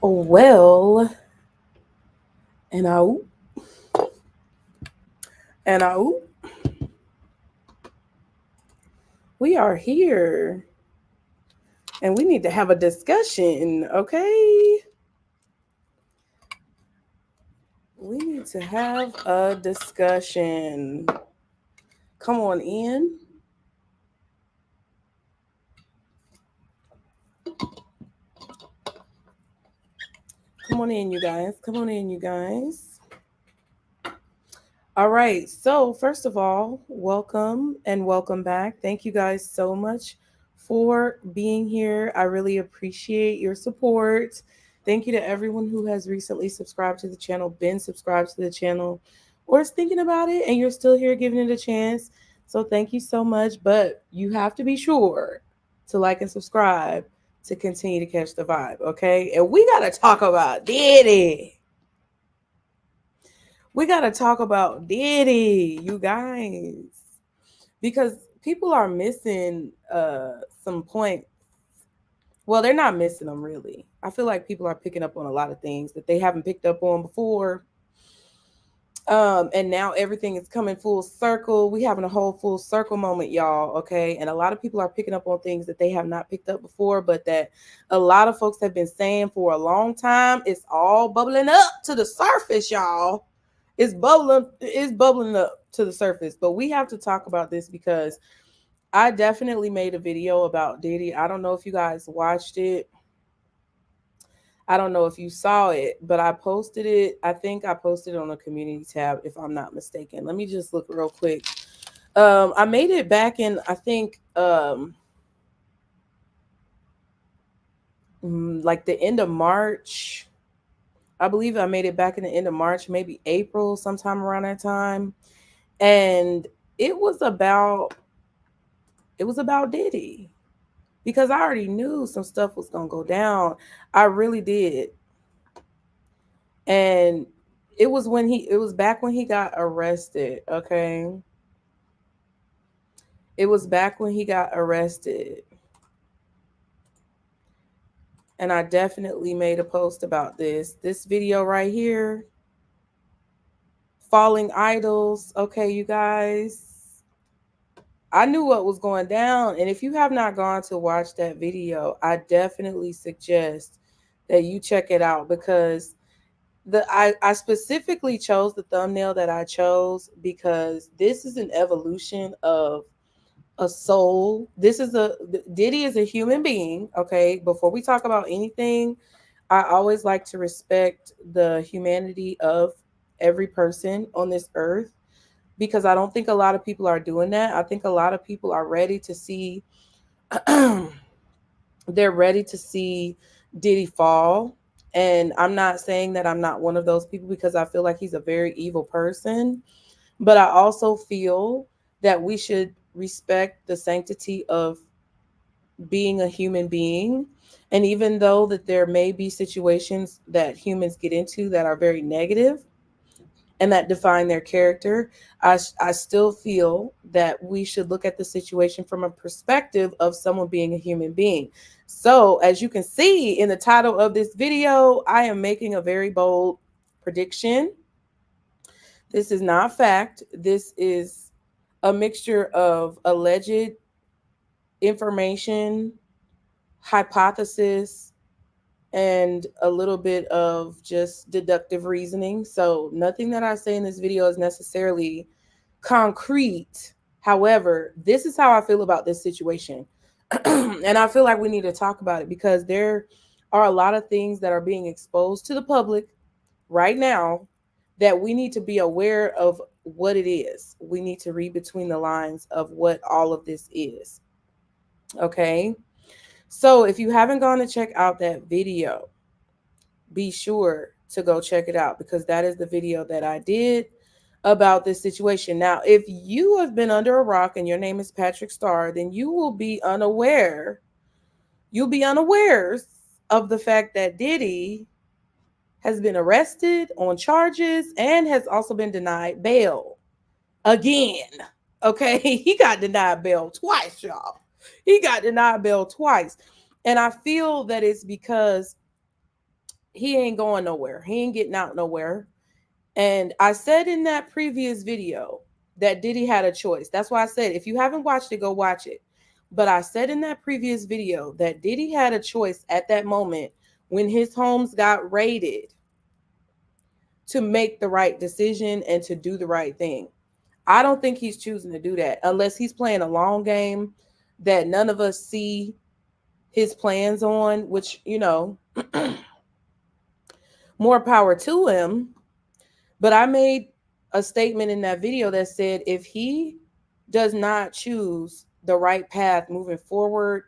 Well, and we are here and we need to have a discussion, okay? We need to have a discussion. Come on in. Come on in, you guys. Come on in, you guys. All right. So, first of all, welcome and welcome back. Thank you guys so much for being here. I really appreciate your support. Thank you to everyone who has recently subscribed to the channel, been subscribed to the channel, or is thinking about it and you're still here giving it a chance. So, thank you so much. But you have to be sure to like and subscribe to continue to catch the vibe. Okay. And we got to talk about Diddy. We got to talk about Diddy, you guys, because people are missing some points. Well, they're not missing them really. I feel like people are picking up on a lot of things that they haven't picked up on before. And now everything is coming full circle. We having a whole full circle moment, y'all. Okay. And a lot of people are picking up on things that they have not picked up before, but that a lot of folks have been saying for a long time. It's all bubbling up to the surface, y'all. It's bubbling up to the surface. But we have to talk about this because I definitely made a video about Diddy. I don't know if you guys watched it. I don't know if you saw it, but I posted it. I think I posted it on the community tab, if I'm not mistaken. Let me just look real quick. I made it back in, I think, like the end of March. I believe I made it back in the end of March, maybe April, sometime around that time. And it was about Diddy. Because I already knew some stuff was gonna go down. I really did. And it was back when he got arrested, okay? It was back when he got arrested. And I definitely made a post about this. This video right here, Falling Idols, okay, you guys. I knew what was going down. And if you have not gone to watch that video, I definitely suggest that you check it out because I specifically chose the thumbnail that I chose because this is an evolution of a soul. Diddy is a human being, okay? Before we talk about anything, I always like to respect the humanity of every person on this earth because I don't think a lot of people are doing that. I think a lot of people are ready to see they're ready to see Diddy fall. And I'm not saying that I'm not one of those people because I feel like he's a very evil person. But I also feel that we should respect the sanctity of being a human being. And even though that there may be situations that humans get into that are very negative and that define their character, I still feel that we should look at the situation from a perspective of someone being a human being. So, as you can see in the title of this video, I am making a very bold prediction. This is not fact. This is a mixture of alleged information, hypothesis, and a little bit of just deductive reasoning. So nothing that I say in this video is necessarily concrete. However, this is how I feel about this situation. And I feel like we need to talk about it because there are a lot of things that are being exposed to the public right now that we need to be aware of what it is. We need to read between the lines of what all of this is. Okay. So if you haven't gone to check out that video, be sure to go check it out because that is the video that I did about this situation. Now, if you have been under a rock and your name is Patrick Starr, then you will be unaware. You'll be unawares of the fact that Diddy has been arrested on charges and has also been denied bail again. Okay, he got denied bail twice, y'all. He got denied bail twice. And I feel that it's because he ain't going nowhere. He ain't getting out nowhere. And I said in that previous video that Diddy had a choice. That's why I said, if you haven't watched it, go watch it. But I said in that previous video that Diddy had a choice at that moment when his homes got raided to make the right decision and to do the right thing. I don't think he's choosing to do that unless he's playing a long game that none of us see his plans on, which, more power to him. But I made a statement in that video that said if he does not choose the right path moving forward,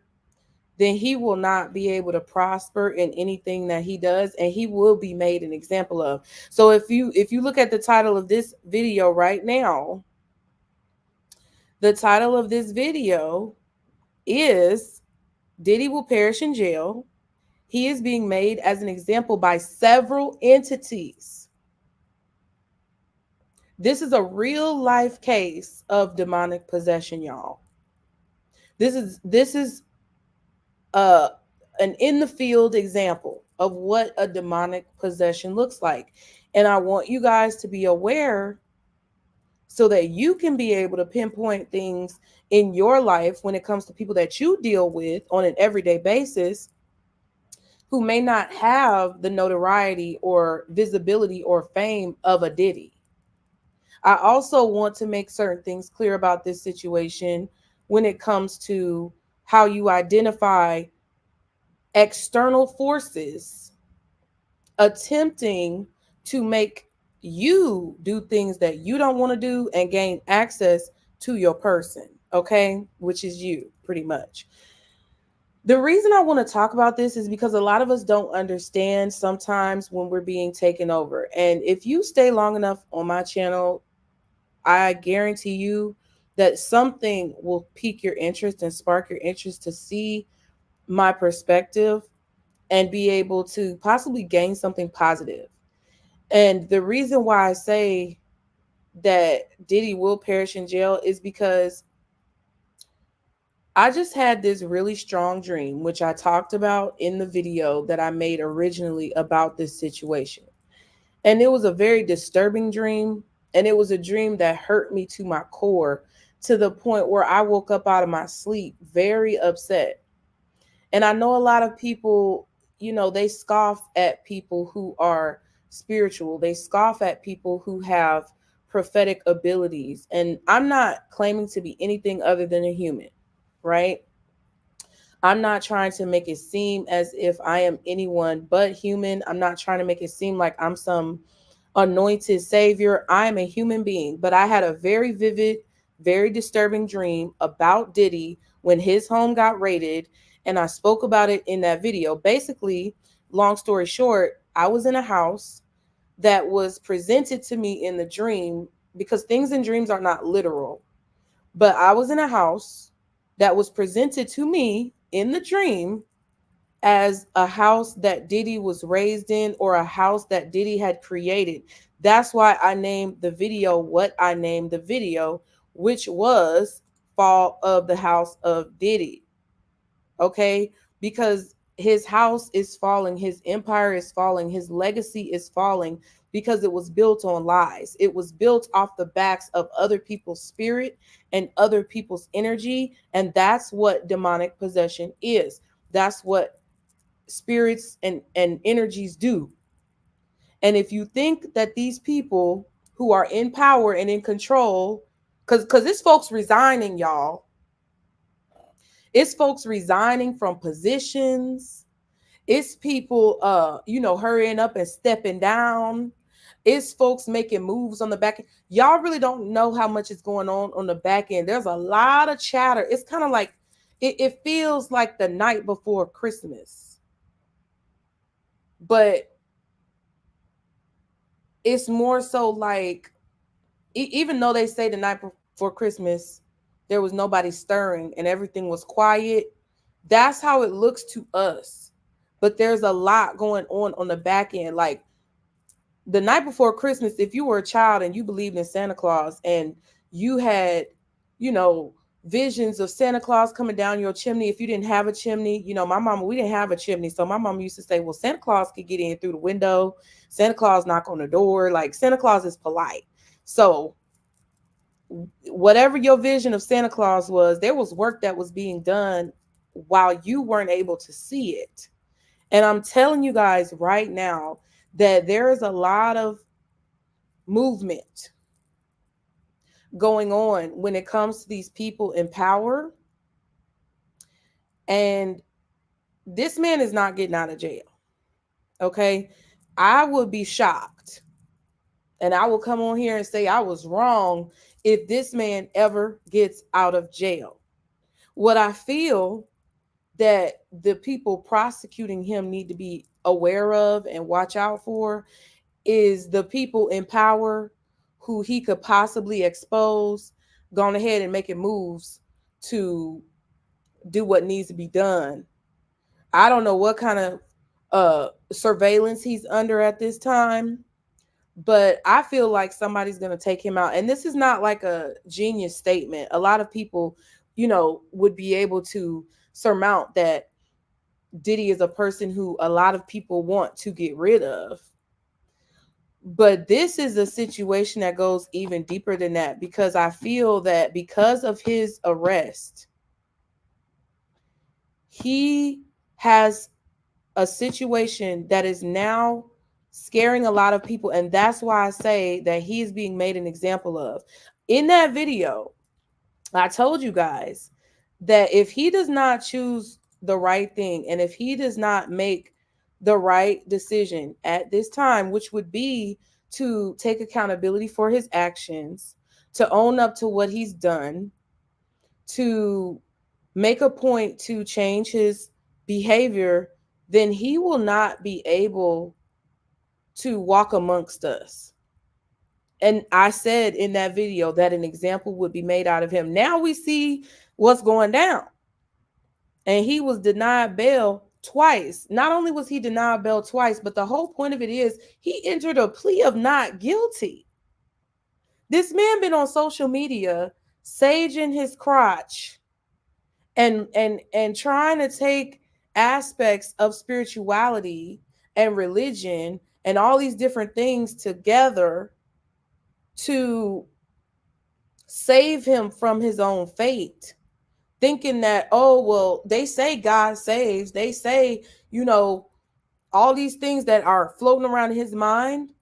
then he will not be able to prosper in anything that he does, and he will be made an example of. So if you look at the title of this video right now, the title of this video is Diddy Will Perish in Jail. He is being made as an example by several entities. This is a real life case of demonic possession, y'all. This is an in the field example of what a demonic possession looks like. And I want you guys to be aware so that you can be able to pinpoint things in your life when it comes to people that you deal with on an everyday basis who may not have the notoriety or visibility or fame of a Diddy. I also want to make certain things clear about this situation when it comes to how you identify external forces attempting to make you do things that you don't want to do and gain access to your person, okay? Which is you, pretty much. The reason I want to talk about this is because a lot of us don't understand sometimes when we're being taken over. And if you stay long enough on my channel, I guarantee you that something will pique your interest and spark your interest to see my perspective and be able to possibly gain something positive. And the reason why I say that Diddy will perish in jail is because I just had this really strong dream, which I talked about in the video that I made originally about this situation. And it was a very disturbing dream. And it was a dream that hurt me to my core, to the point where I woke up out of my sleep very upset. And I know a lot of people, they scoff at people who are spiritual. They scoff at people who have prophetic abilities. And I'm not claiming to be anything other than a human, right? I'm not trying to make it seem as if I am anyone but human. I'm not trying to make it seem like I'm some anointed savior. I am a human being, but I had a very vivid, very disturbing dream about Diddy when his home got raided, and I spoke about it in that video. Basically, long story short, I was in a house that was presented to me in the dream, because things in dreams are not literal, but I was in a house that was presented to me in the dream as a house that Diddy was raised in, or a house that Diddy had created. That's why I named the video what I named the video, which was Fall of the House of Diddy. Okay? Because his house is falling, his empire is falling, his legacy is falling, because it was built on lies. It was built off the backs of other people's spirit and other people's energy. And that's what demonic possession is. That's what spirits and energies do. And if you think that these people who are in power and in control, because it's folks resigning, y'all. It's folks resigning from positions. It's people hurrying up and stepping down. It's folks making moves on the back end. Y'all really don't know how much is going on the back end. There's a lot of chatter. It's kind of like it feels like the night before Christmas. But it's more so like, even though they say the night before Christmas, there was nobody stirring and everything was quiet. That's how it looks to us. But there's a lot going on the back end. Like the night before Christmas, if you were a child and you believed in Santa Claus and you had, visions of Santa Claus coming down your chimney. If you didn't have a chimney, you know, my mama, we didn't have a chimney. So my mom used to say, well, Santa Claus could get in through the window. Santa Claus knock on the door. Like Santa Claus is polite. So whatever your vision of Santa Claus was, there was work that was being done while you weren't able to see it. And I'm telling you guys right now that there is a lot of movement going on when it comes to these people in power. And this man is not getting out of jail. Okay. I would be shocked. And I will come on here and say I was wrong if this man ever gets out of jail. What I feel that the people prosecuting him need to be aware of and watch out for is the people in power who he could possibly expose, gone ahead and making moves to do what needs to be done. I don't know what kind of surveillance he's under at this time, but I feel like somebody's going to take him out. And this is not like a genius statement. A lot of people, you know, would be able to surmount that Diddy is a person who a lot of people want to get rid of. But this is a situation that goes even deeper than that, because I feel that because of his arrest, he has a situation that is now scaring a lot of people. And that's why I say that he is being made an example of. In that video, I told you guys that if he does not choose the right thing, and if he does not make the right decision at this time, which would be to take accountability for his actions, to own up to what he's done, to make a point to change his behavior, then he will not be able to walk amongst us. And I said in that video that an example would be made out of him. Now we see what's going down. And he was denied bail twice. Not only was he denied bail twice, but the whole point of it is he entered a plea of not guilty. This man been on social media saging his crotch and trying to take aspects of spirituality and religion and all these different things together to save him from his own fate, thinking that, oh, well, they say God saves. They say, you know, all these things that are floating around his mind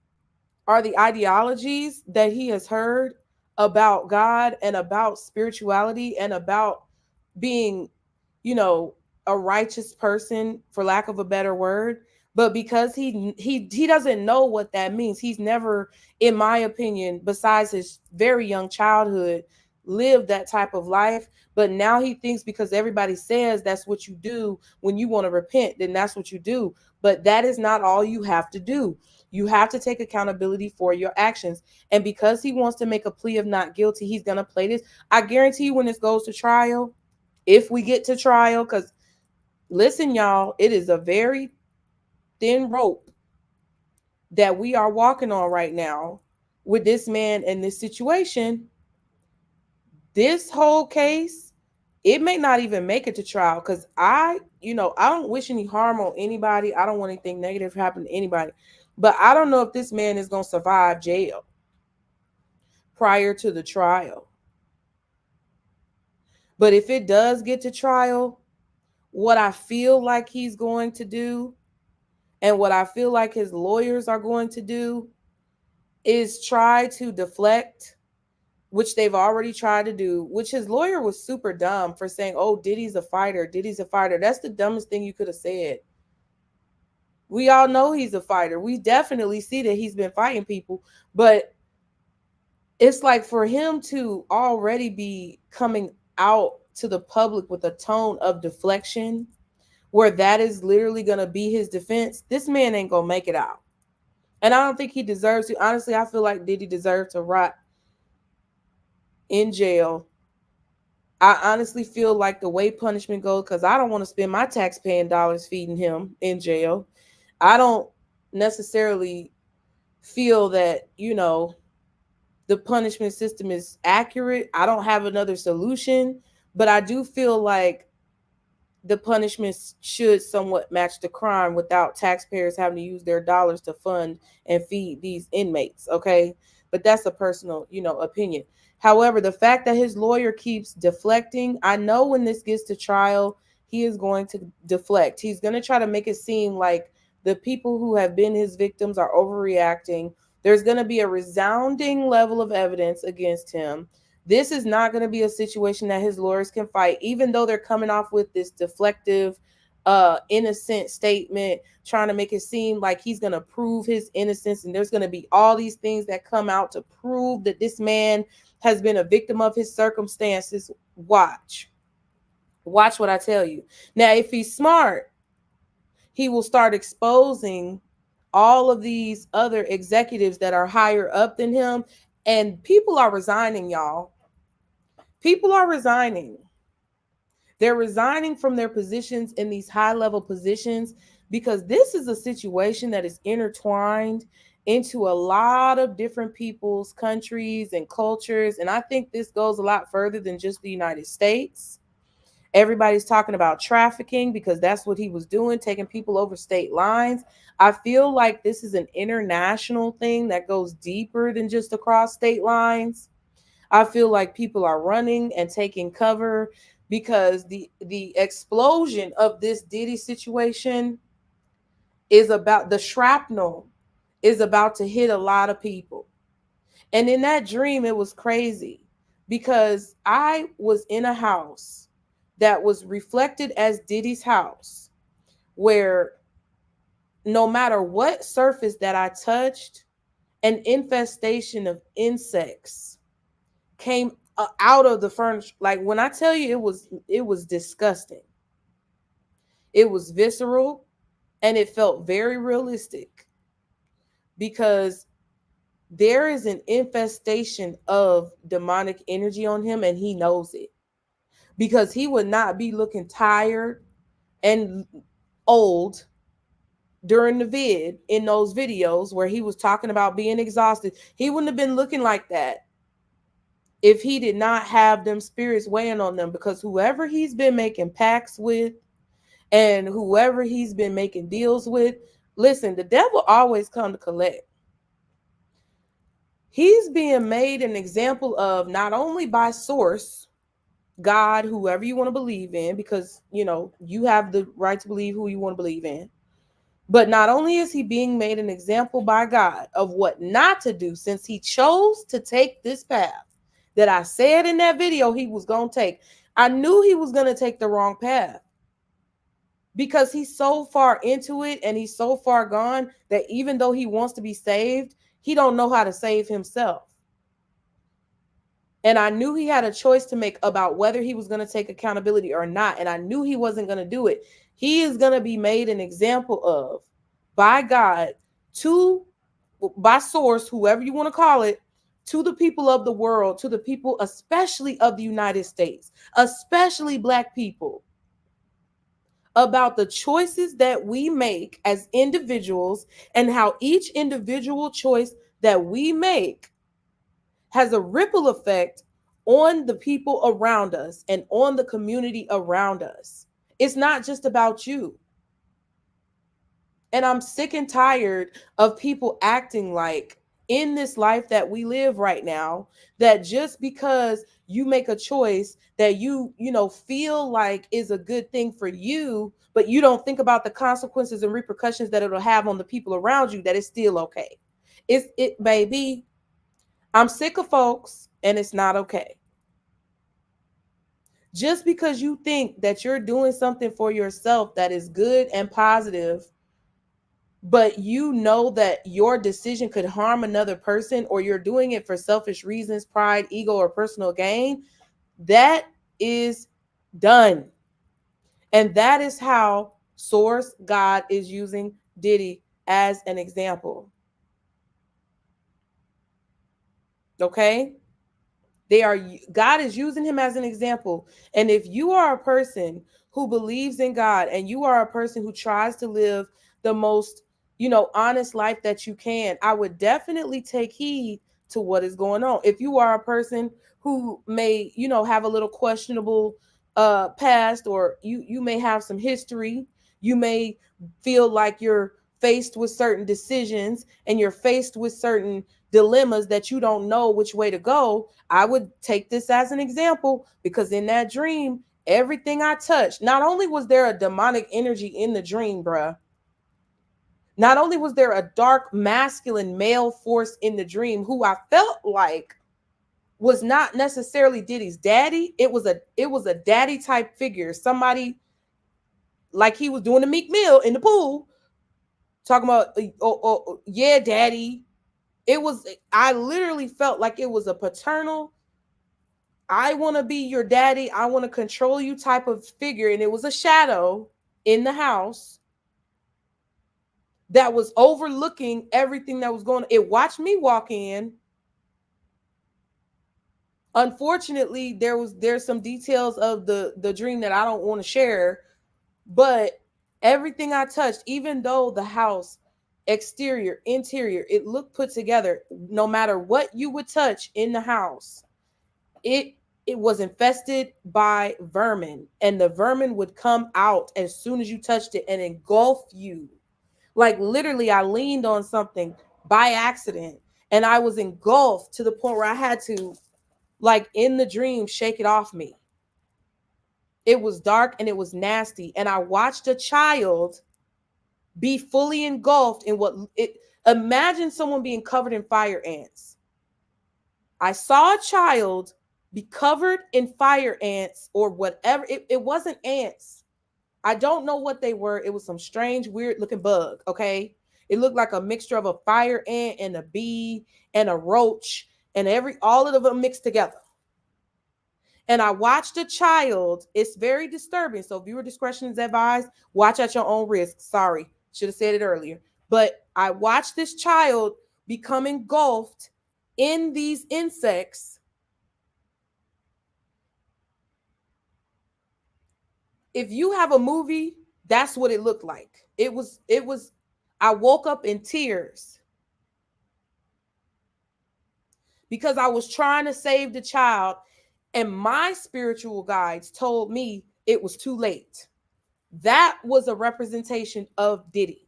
are the ideologies that he has heard about God and about spirituality and about being, you know, a righteous person, for lack of a better word. But because he doesn't know what that means, he's never, in my opinion, besides his very young childhood, lived that type of life. But now he thinks because everybody says that's what you do when you want to repent, then that's what you do. But that is not all you have to do. You have to take accountability for your actions. And because he wants to make a plea of not guilty, he's going to play this. I guarantee you when this goes to trial, if we get to trial, because listen, y'all, it is a very thin rope that we are walking on right now with this man and this situation. This whole case, it may not even make it to trial, because I don't wish any harm on anybody. I don't want anything negative to happen to anybody. But I don't know if this man is going to survive jail prior to the trial. But if it does get to trial, what I feel like he's going to do and what I feel like his lawyers are going to do is try to deflect, which they've already tried to do, which his lawyer was super dumb for saying, oh, Diddy's a fighter. Diddy's a fighter. That's the dumbest thing you could have said. We all know he's a fighter. We definitely see that he's been fighting people. But it's like for him to already be coming out to the public with a tone of deflection where that is literally going to be his defense, this man ain't going to make it out. And I don't think he deserves to. Honestly, I feel like Diddy deserves to rot in jail. I honestly feel like the way punishment goes, because I don't want to spend my tax-paying dollars feeding him in jail. I don't necessarily feel that, the punishment system is accurate. I don't have another solution. But I do feel like the punishments should somewhat match the crime without taxpayers having to use their dollars to fund and feed these inmates. Okay. But that's a personal, opinion. However, the fact that his lawyer keeps deflecting, I know when this gets to trial, he is going to deflect. He's going to try to make it seem like the people who have been his victims are overreacting. There's going to be a resounding level of evidence against him. This is not going to be a situation that his lawyers can fight, even though they're coming off with this deflective, innocent statement, trying to make it seem like he's going to prove his innocence. And there's going to be all these things that come out to prove that this man has been a victim of his circumstances. Watch what I tell you. Now, if he's smart, he will start exposing all of these other executives that are higher up than him. And people are resigning, y'all. People are resigning. They're resigning from their positions in these high-level positions because this is a situation that is intertwined into a lot of different people's countries and cultures. And I think this goes a lot further than just the United States. Everybody's talking about trafficking because that's what he was doing, taking people over state lines. I feel like this is an international thing that goes deeper than just across state lines. I feel like people are running and taking cover because the explosion of this Diddy situation is about, the shrapnel is about to hit a lot of people. And in that dream, it was crazy because I was in a house that was reflected as Diddy's house, where no matter what surface that I touched, an infestation of insects came out of the furniture. Like when I tell you, it was disgusting. It was visceral and it felt very realistic because there is an infestation of demonic energy on him and he knows it, because he would not be looking tired and old during the vid in those videos where he was talking about being exhausted. He wouldn't have been looking like that if he did not have them spirits weighing on them, because whoever he's been making pacts with and whoever he's been making deals with, listen, the devil always come to collect. He's being made an example of not only by source, God, whoever you want to believe in, because, you have the right to believe who you want to believe in. But not only is he being made an example by God of what not to do, since he chose to take this path that I said in that video he was going to take. I knew he was going to take the wrong path because he's so far into it and he's so far gone that even though he wants to be saved, he don't know how to save himself. And I knew he had a choice to make about whether he was going to take accountability or not. And I knew he wasn't going to do it. He is going to be made an example of by God, by source, whoever you want to call it, to the people of the world, to the people, especially of the United States, especially Black people, about the choices that we make as individuals and how each individual choice that we make has a ripple effect on the people around us and on the community around us. It's not just about you. And I'm sick and tired of people acting like in this life that we live right now, that just because you make a choice that you feel like is a good thing for you, but you don't think about the consequences and repercussions that it'll have on the people around you, that it's still okay. Baby, I'm sick of folks, and it's not okay. Just because you think that you're doing something for yourself that is good and positive, but you know that your decision could harm another person, or you're doing it for selfish reasons, pride, ego, or personal gain, that is done. And that is how source God is using Diddy as an example. Okay? God is using him as an example. And if you are a person who believes in God and you are a person who tries to live the most, honest life that you can, I would definitely take heed to what is going on. If you are a person who may, you know, have a little questionable past, or you may have some history. You may feel like you're faced with certain decisions and you're faced with certain dilemmas that you don't know which way to go. I would take this as an example, because in that dream, everything I touched, not only was there a demonic energy in the dream, bruh, not only was there a dark masculine male force in the dream who I felt like was not necessarily Diddy's daddy. It was a daddy type figure. Somebody like he was doing the Meek Mill in the pool, talking about, yeah, daddy. I literally felt like it was a paternal, I want to be your daddy, I want to control you type of figure. And it was a shadow in the house that was overlooking everything that was going on. It watched me walk in. Unfortunately, there's some details of the dream that I don't want to share, but everything I touched, even though the house, exterior, interior, it looked put together, no matter what you would touch in the house, it was infested by vermin, and the vermin would come out as soon as you touched it and engulf you. Like literally, I leaned on something by accident and I was engulfed to the point where I had to, like in the dream, shake it off me. It was dark and it was nasty. And I watched a child be fully engulfed in imagine someone being covered in fire ants. I saw a child be covered in fire ants or whatever. It wasn't ants. I don't know what they were. It was some strange, weird looking bug. Okay. It looked like a mixture of a fire ant and a bee and a roach and all of them mixed together. And I watched a child. It's very disturbing. So viewer discretion is advised. Watch at your own risk. Sorry, should have said it earlier. But I watched this child become engulfed in these insects. If you have a movie, that's what it looked like. I woke up in tears because I was trying to save the child. And my spiritual guides told me it was too late. That was a representation of Diddy.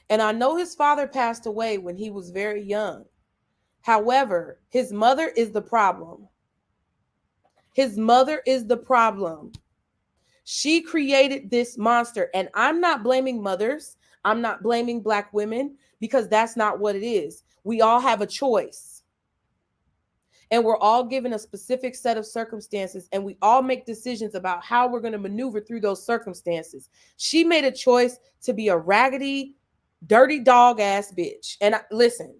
And I know his father passed away when he was very young. However, his mother is the problem. His mother is the problem. She created this monster. And I'm not blaming mothers. I'm not blaming Black women, because that's not what it is. We all have a choice. And we're all given a specific set of circumstances, and we all make decisions about how we're going to maneuver through those circumstances. She made a choice to be a raggedy, dirty dog ass bitch. And listen,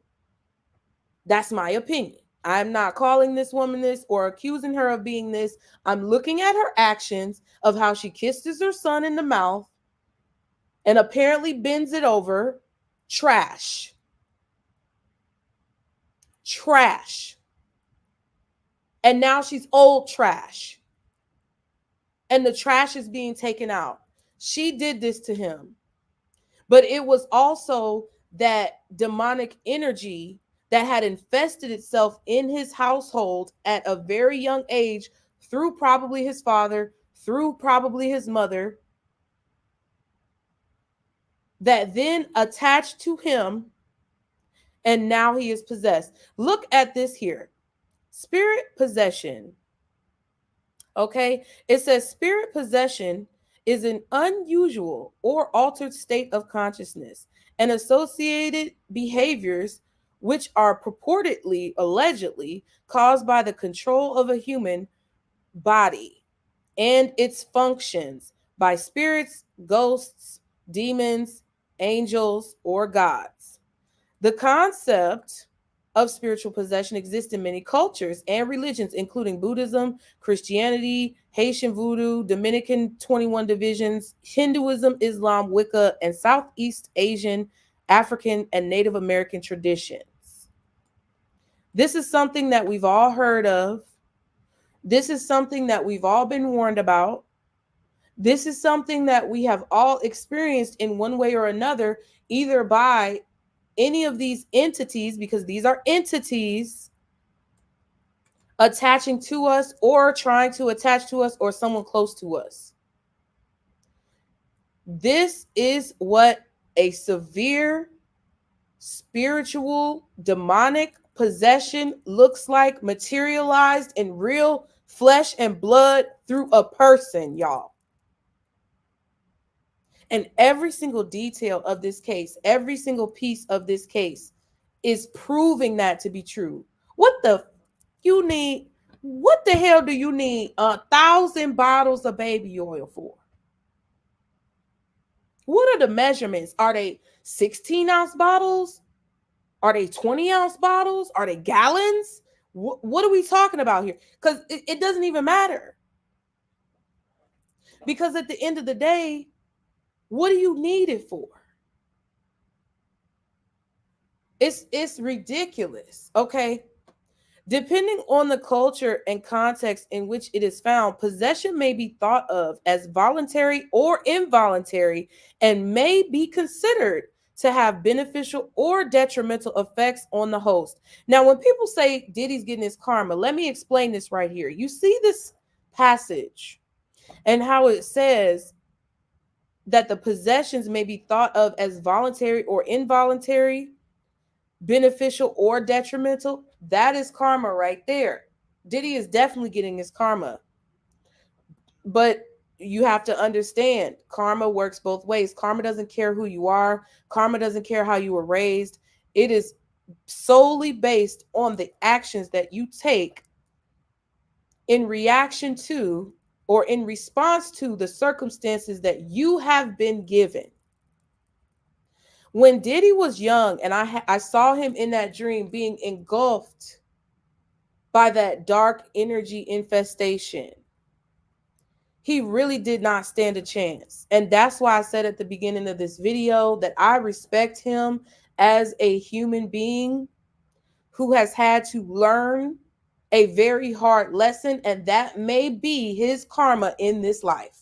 that's my opinion. I'm not calling this woman this or accusing her of being this. I'm looking at her actions of how she kisses her son in the mouth and apparently bends it over. Trash. Trash. And now she's old trash. And the trash is being taken out. She did this to him. But it was also that demonic energy that had infested itself in his household at a very young age, through probably his father, through probably his mother, that then attached to him, and now he is possessed. Look at this here. Spirit possession. Okay, it says spirit possession is an unusual or altered state of consciousness and associated behaviors which are purportedly, allegedly, caused by the control of a human body and its functions by spirits, ghosts, demons, angels, or gods. The concept of spiritual possession exists in many cultures and religions, including Buddhism, Christianity, Haitian Voodoo, Dominican 21 divisions, Hinduism, Islam, Wicca, and Southeast Asian, African, and Native American traditions. This is something that we've all heard of. This is something that we've all been warned about. This is something that we have all experienced in one way or another, either by any of these entities, because these are entities, attaching to us or trying to attach to us or someone close to us. This is what a severe spiritual demonic possession looks like, materialized in real flesh and blood through a person, y'all. And every single detail of this case, every single piece of this case is proving that to be true. What the hell do you need 1,000 bottles of baby oil for? What are the measurements? Are they 16-ounce bottles? Are they 20-ounce bottles? Are they gallons? What are we talking about here? Because it doesn't even matter. Because at the end of the day, what do you need it for? It's ridiculous, okay? Depending on the culture and context in which it is found, possession may be thought of as voluntary or involuntary and may be considered to have beneficial or detrimental effects on the host. Now, when people say Diddy's getting his karma, let me explain this right here. You see this passage and how it says that the possessions may be thought of as voluntary or involuntary, beneficial or detrimental. That is karma right there. Diddy is definitely getting his karma. But you have to understand, karma works both ways. Karma doesn't care who you are. Karma doesn't care how you were raised. It is solely based on the actions that you take in reaction to or in response to the circumstances that you have been given. When Diddy was young and I saw him in that dream being engulfed by that dark energy infestation, he really did not stand a chance. And that's why I said at the beginning of this video that I respect him as a human being who has had to learn a very hard lesson, and that may be his karma in this life.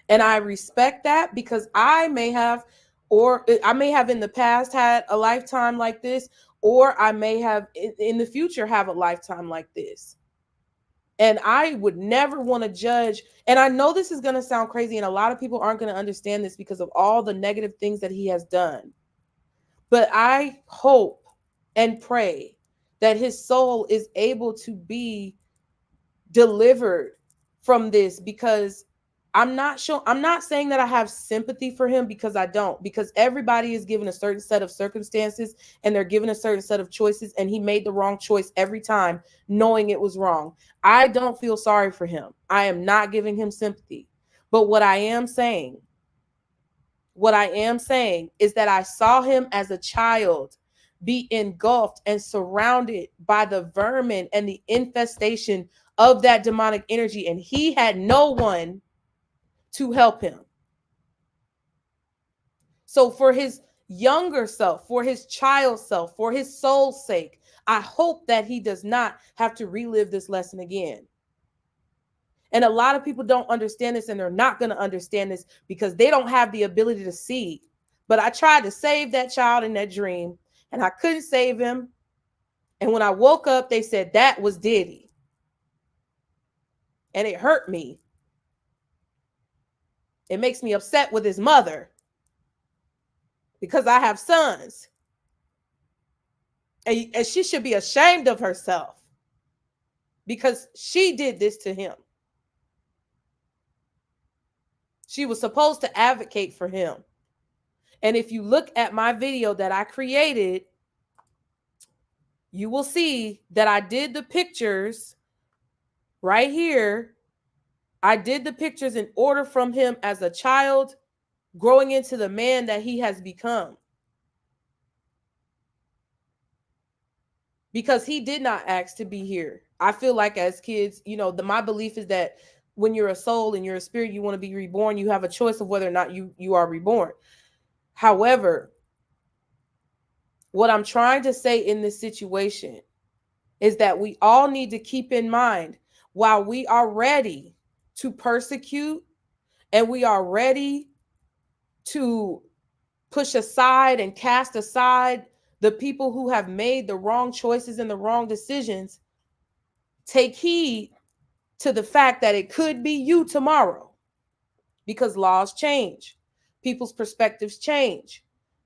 And I respect that because I may have in the past had a lifetime like this, or I may have in the future have a lifetime like this. And I would never want to judge. And I know this is going to sound crazy, and a lot of people aren't going to understand this because of all the negative things that he has done. But I hope and pray that his soul is able to be delivered from this, because I'm not saying that I have sympathy for him, because I don't, because everybody is given a certain set of circumstances and they're given a certain set of choices, and he made the wrong choice every time knowing it was wrong. I don't feel sorry for him. I am not giving him sympathy. But what I am saying is that I saw him as a child be engulfed and surrounded by the vermin and the infestation of that demonic energy, and he had no one to help him. So for his younger self, for his child self, for his soul's sake, I hope that he does not have to relive this lesson again. And a lot of people don't understand this, and they're not going to understand this because they don't have the ability to see. But I tried to save that child in that dream, and I couldn't save him. And when I woke up, they said that was Diddy. And it hurt me. It makes me upset with his mother because I have sons. And she should be ashamed of herself because she did this to him. She was supposed to advocate for him. And if you look at my video that I created, you will see that I did the pictures right here. I did the pictures in order from him as a child growing into the man that he has become. Because he did not ask to be here. I feel like as kids, my belief is that when you're a soul and you're a spirit, you want to be reborn. You have a choice of whether or not you are reborn. However, what I'm trying to say in this situation is that we all need to keep in mind, while we are ready to persecute and we are ready to push aside and cast aside the people who have made the wrong choices and the wrong decisions, take heed to the fact that it could be you tomorrow, because laws change, people's perspectives change,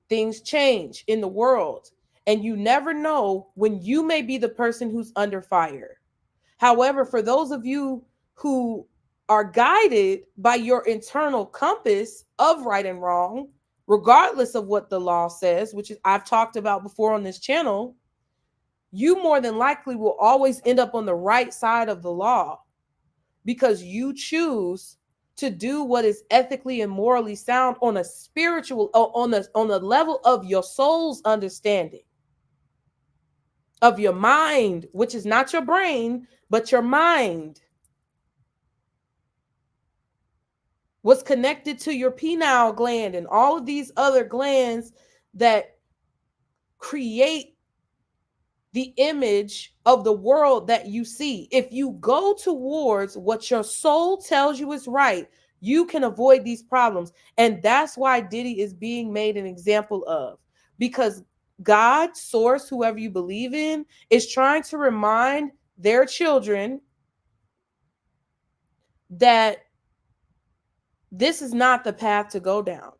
things change in the world, and you never know when you may be the person who's under fire. However, for those of you who are guided by your internal compass of right and wrong, regardless of what the law says, which is I've talked about before on this channel, you more than likely will always end up on the right side of the law, because you choose to do what is ethically and morally sound on a spiritual, on the level of your soul's understanding, of your mind, which is not your brain, but your mind. What's connected to your pineal gland and all of these other glands that create the image of the world that you see. If you go towards what your soul tells you is right, you can avoid these problems. And that's why Diddy is being made an example of, because God, source, whoever you believe in, is trying to remind their children that this is not the path to go down.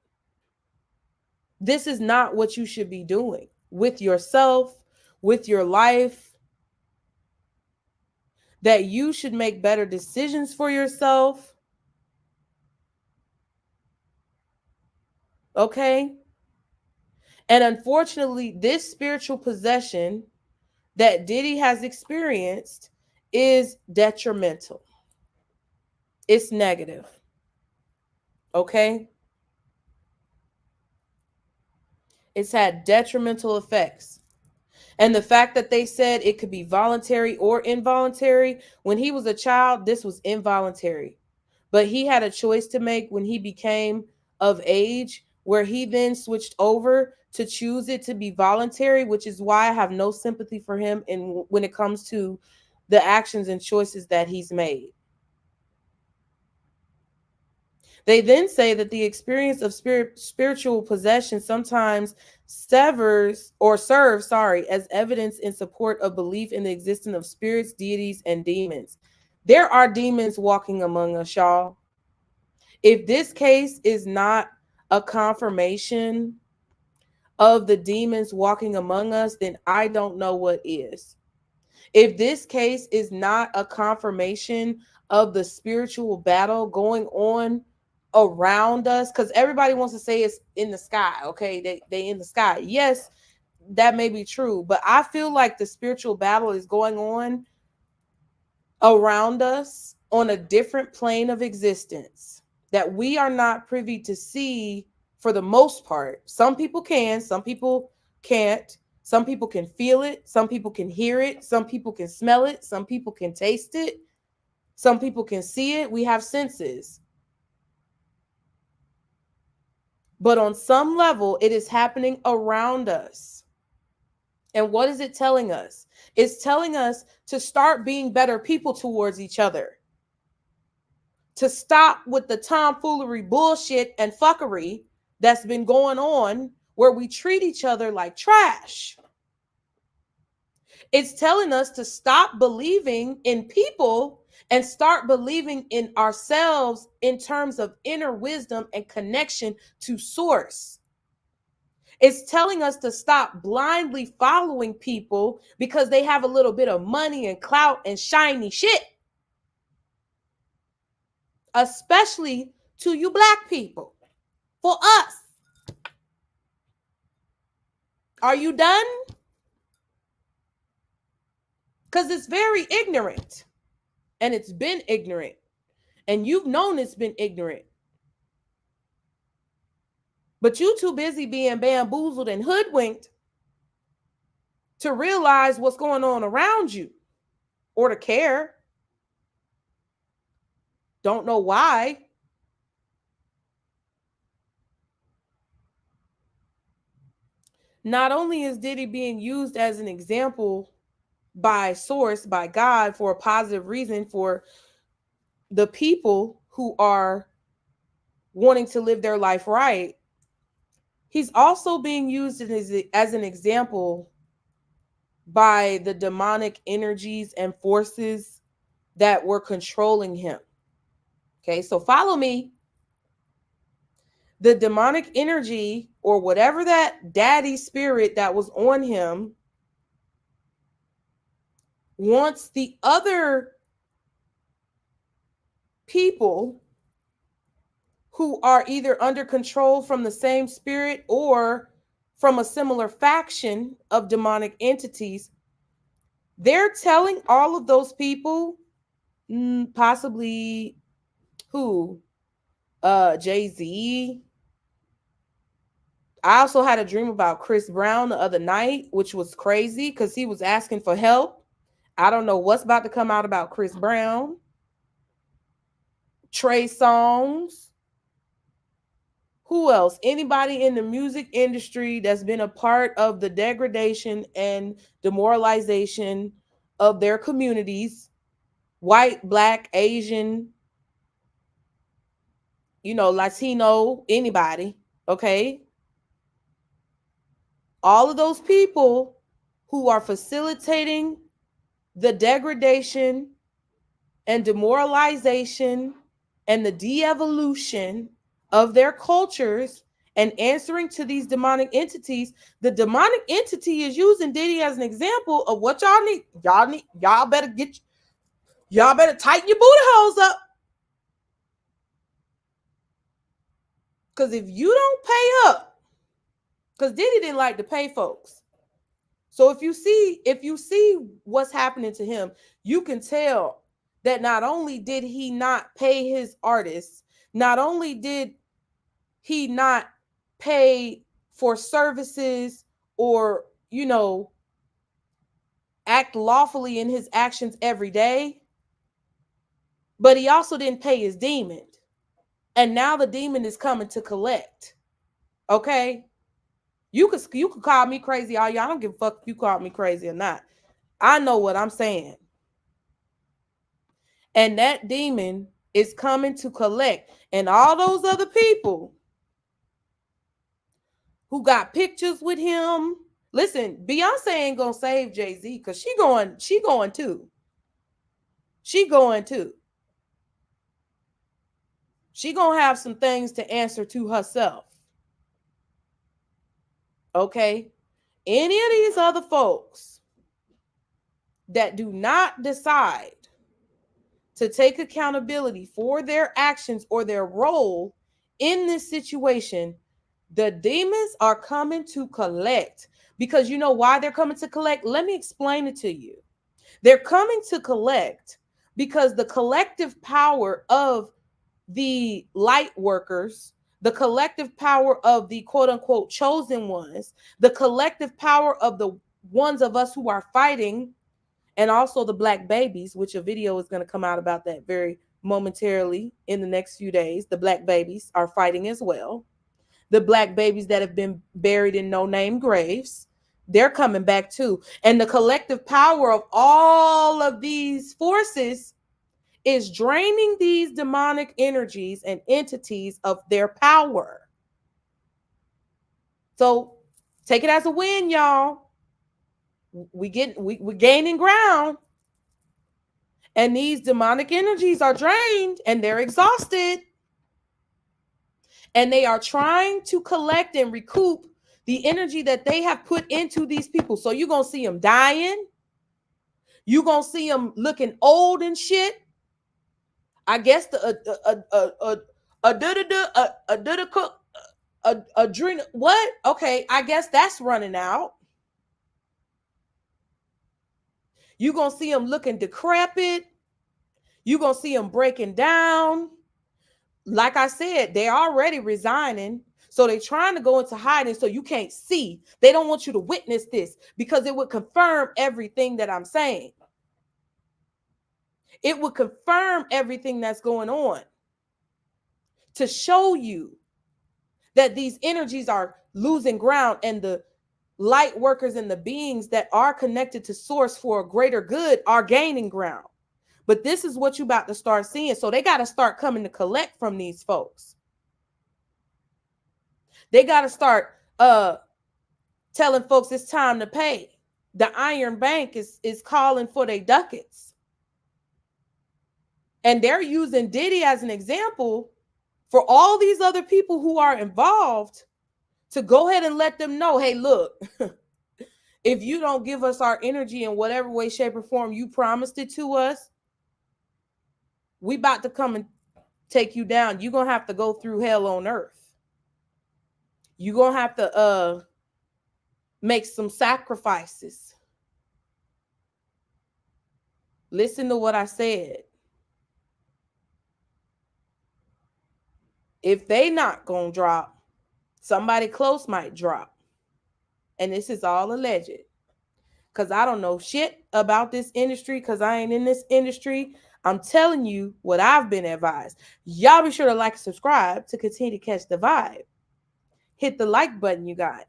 This is not what you should be doing with yourself, with your life, that you should make better decisions for yourself. Okay? And unfortunately, this spiritual possession that Diddy has experienced is detrimental. It's negative. Okay? It's had detrimental effects. And the fact that they said it could be voluntary or involuntary, when he was a child, this was involuntary. But he had a choice to make when he became of age, where he then switched over to choose it to be voluntary, which is why I have no sympathy for him in when it comes to the actions and choices that he's made. They then say that the experience of spiritual possession sometimes serves as evidence in support of belief in the existence of spirits, deities, and demons. There are demons walking among us, y'all. If this case is not a confirmation of the demons walking among us, then I don't know what is. If this case is not a confirmation of the spiritual battle going on around us, because everybody wants to say it's in the sky, okay? They in the sky. Yes, that may be true, but I feel like the spiritual battle is going on around us on a different plane of existence that we are not privy to see for the most part. Some people can, some people can't. Some people can feel it, some people can hear it, some people can smell it, some people can taste it, some people can see it. We have senses. But on some level, it is happening around us. And what is it telling us? It's telling us to start being better people towards each other. To stop with the tomfoolery, bullshit, and fuckery that's been going on, where we treat each other like trash. It's telling us to stop believing in people and start believing in ourselves in terms of inner wisdom and connection to source. It's telling us to stop blindly following people because they have a little bit of money and clout and shiny shit. Especially to you Black people. For us. Are you done? Because it's very ignorant. And it's been ignorant. And you've known it's been ignorant. But you too busy being bamboozled and hoodwinked to realize what's going on around you or to care. Don't know why. Not only is Diddy being used as an example by source, by God, for a positive reason for the people who are wanting to live their life right, he's also being used as an example by the demonic energies and forces that were controlling him. Okay, so follow me. The demonic energy, or whatever that daddy spirit that was on him, wants the other people who are either under control from the same spirit or from a similar faction of demonic entities. They're telling all of those people, possibly who? Jay-Z. I also had a dream about Chris Brown the other night, which was crazy because he was asking for help. I don't know what's about to come out about Chris Brown. Trey Songz. Who else? Anybody in the music industry that's been a part of the degradation and demoralization of their communities, white, black, Asian, Latino, anybody, okay? All of those people who are facilitating the degradation and demoralization and the de-evolution of their cultures and answering to these demonic entities. The demonic entity is using Diddy as an example of what y'all need. Y'all better tighten your booty holes up. Because if you don't pay up, because Diddy didn't like to pay folks. So if you see what's happening to him, you can tell that not only did he not pay his artists, not only did he not pay for services or, act lawfully in his actions every day, but he also didn't pay his demon. And now the demon is coming to collect. Okay? You could call me crazy all y'all. I don't give a fuck if you call me crazy or not. I know what I'm saying. And that demon is coming to collect. And all those other people who got pictures with him. Listen, Beyonce ain't gonna save Jay-Z because she going too. She going too. She gonna have some things to answer to herself. Okay? Any of these other folks that do not decide to take accountability for their actions or their role in this situation, the demons are coming to collect. Because you know why they're coming to collect? Let me explain it to you. They're coming to collect because the collective power of the light workers, the collective power of the quote unquote chosen ones, the collective power of the ones of us who are fighting, and also the black babies, which a video is going to come out about that very momentarily in the next few days. The black babies are fighting as well. The black babies that have been buried in no-name graves, they're coming back too. And the collective power of all of these forces is draining these demonic energies and entities of their power. So take it as a win, y'all. We're gaining ground. And these demonic energies are drained and they're exhausted. And they are trying to collect and recoup the energy that they have put into these people. So you're going to see them dying. You're going to see them looking old and shit. I guess adrenal, what? Okay, I guess that's running out. You're going to see them looking decrepit. You're going to see them breaking down. Like I said, they're already resigning. So they're trying to go into hiding so you can't see. They don't want you to witness this because it would confirm everything that I'm saying. It would confirm everything that's going on to show you that these energies are losing ground and the light workers and the beings that are connected to source for a greater good are gaining ground. But this is what you're about to start seeing. So they got to start coming to collect from these folks. They got to start telling folks it's time to pay. the Iron Bank is calling for their ducats. And they're using Diddy as an example for all these other people who are involved to go ahead and let them know, hey, look, if you don't give us our energy in whatever way, shape, or form you promised it to us, we about to come and take you down. You're going to have to go through hell on earth. You're going to have to make some sacrifices. Listen to what I said. If they not going to drop, somebody close might drop. And this is all alleged. Because I don't know shit about this industry because I ain't in this industry. I'm telling you what I've been advised. Y'all be sure to like and subscribe to continue to catch the vibe. Hit the like button, you guys.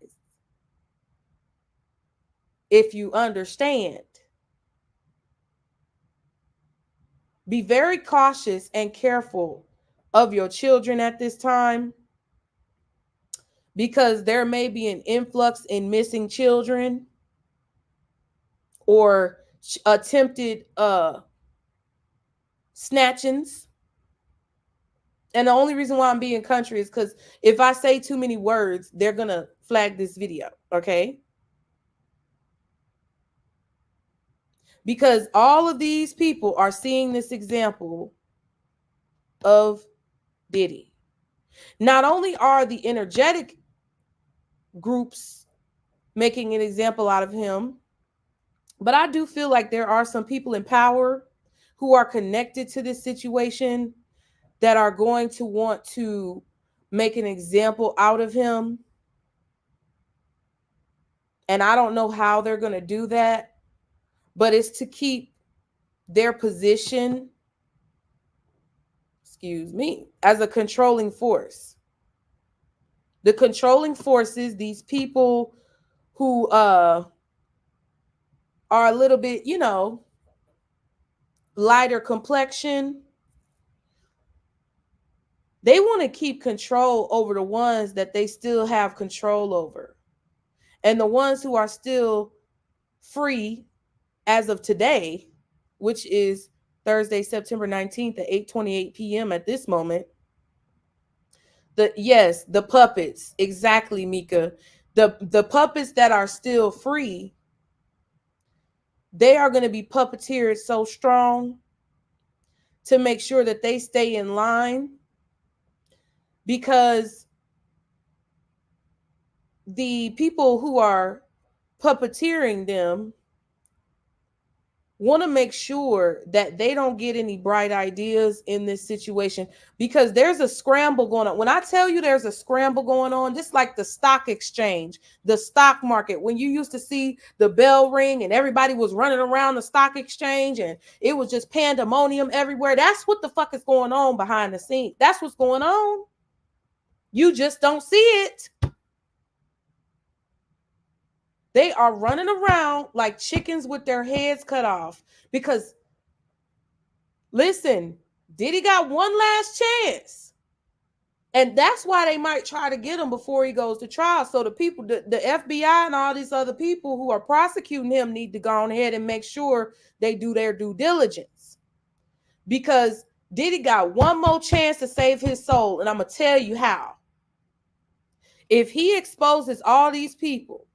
If you understand. Be very cautious and careful of your children at this time, because there may be an influx in missing children or attempted snatchings. And the only reason why I'm being country is because if I say too many words, they're going to flag this video, okay? Because all of these people are seeing this example of Diddy. Not only are the energetic groups making an example out of him, but I do feel like there are some people in power who are connected to this situation that are going to want to make an example out of him. And I don't know how they're going to do that, but it's to keep their position, as a controlling force. The controlling forces, these people who are a little bit, lighter complexion, they want to keep control over the ones that they still have control over. And the ones who are still free as of today, which is Thursday, September 19th at 8:28 p.m. at this moment. The puppets. Exactly, Mika. The puppets that are still free, they are going to be puppeteered so strong to make sure that they stay in line, because the people who are puppeteering them want to make sure that they don't get any bright ideas in this situation, because there's a scramble going on. When I tell you there's a scramble going on, just like the stock exchange, the stock market, when you used to see the bell ring and everybody was running around the stock exchange and it was just pandemonium everywhere. That's what the fuck is going on behind the scenes. That's what's going on. You just don't see it. They are running around like chickens with their heads cut off, because, listen, Diddy got one last chance. And that's why they might try to get him before he goes to trial. So the people, the FBI and all these other people who are prosecuting him need to go ahead and make sure they do their due diligence. Because Diddy got one more chance to save his soul. And I'm going to tell you how. If he exposes all these people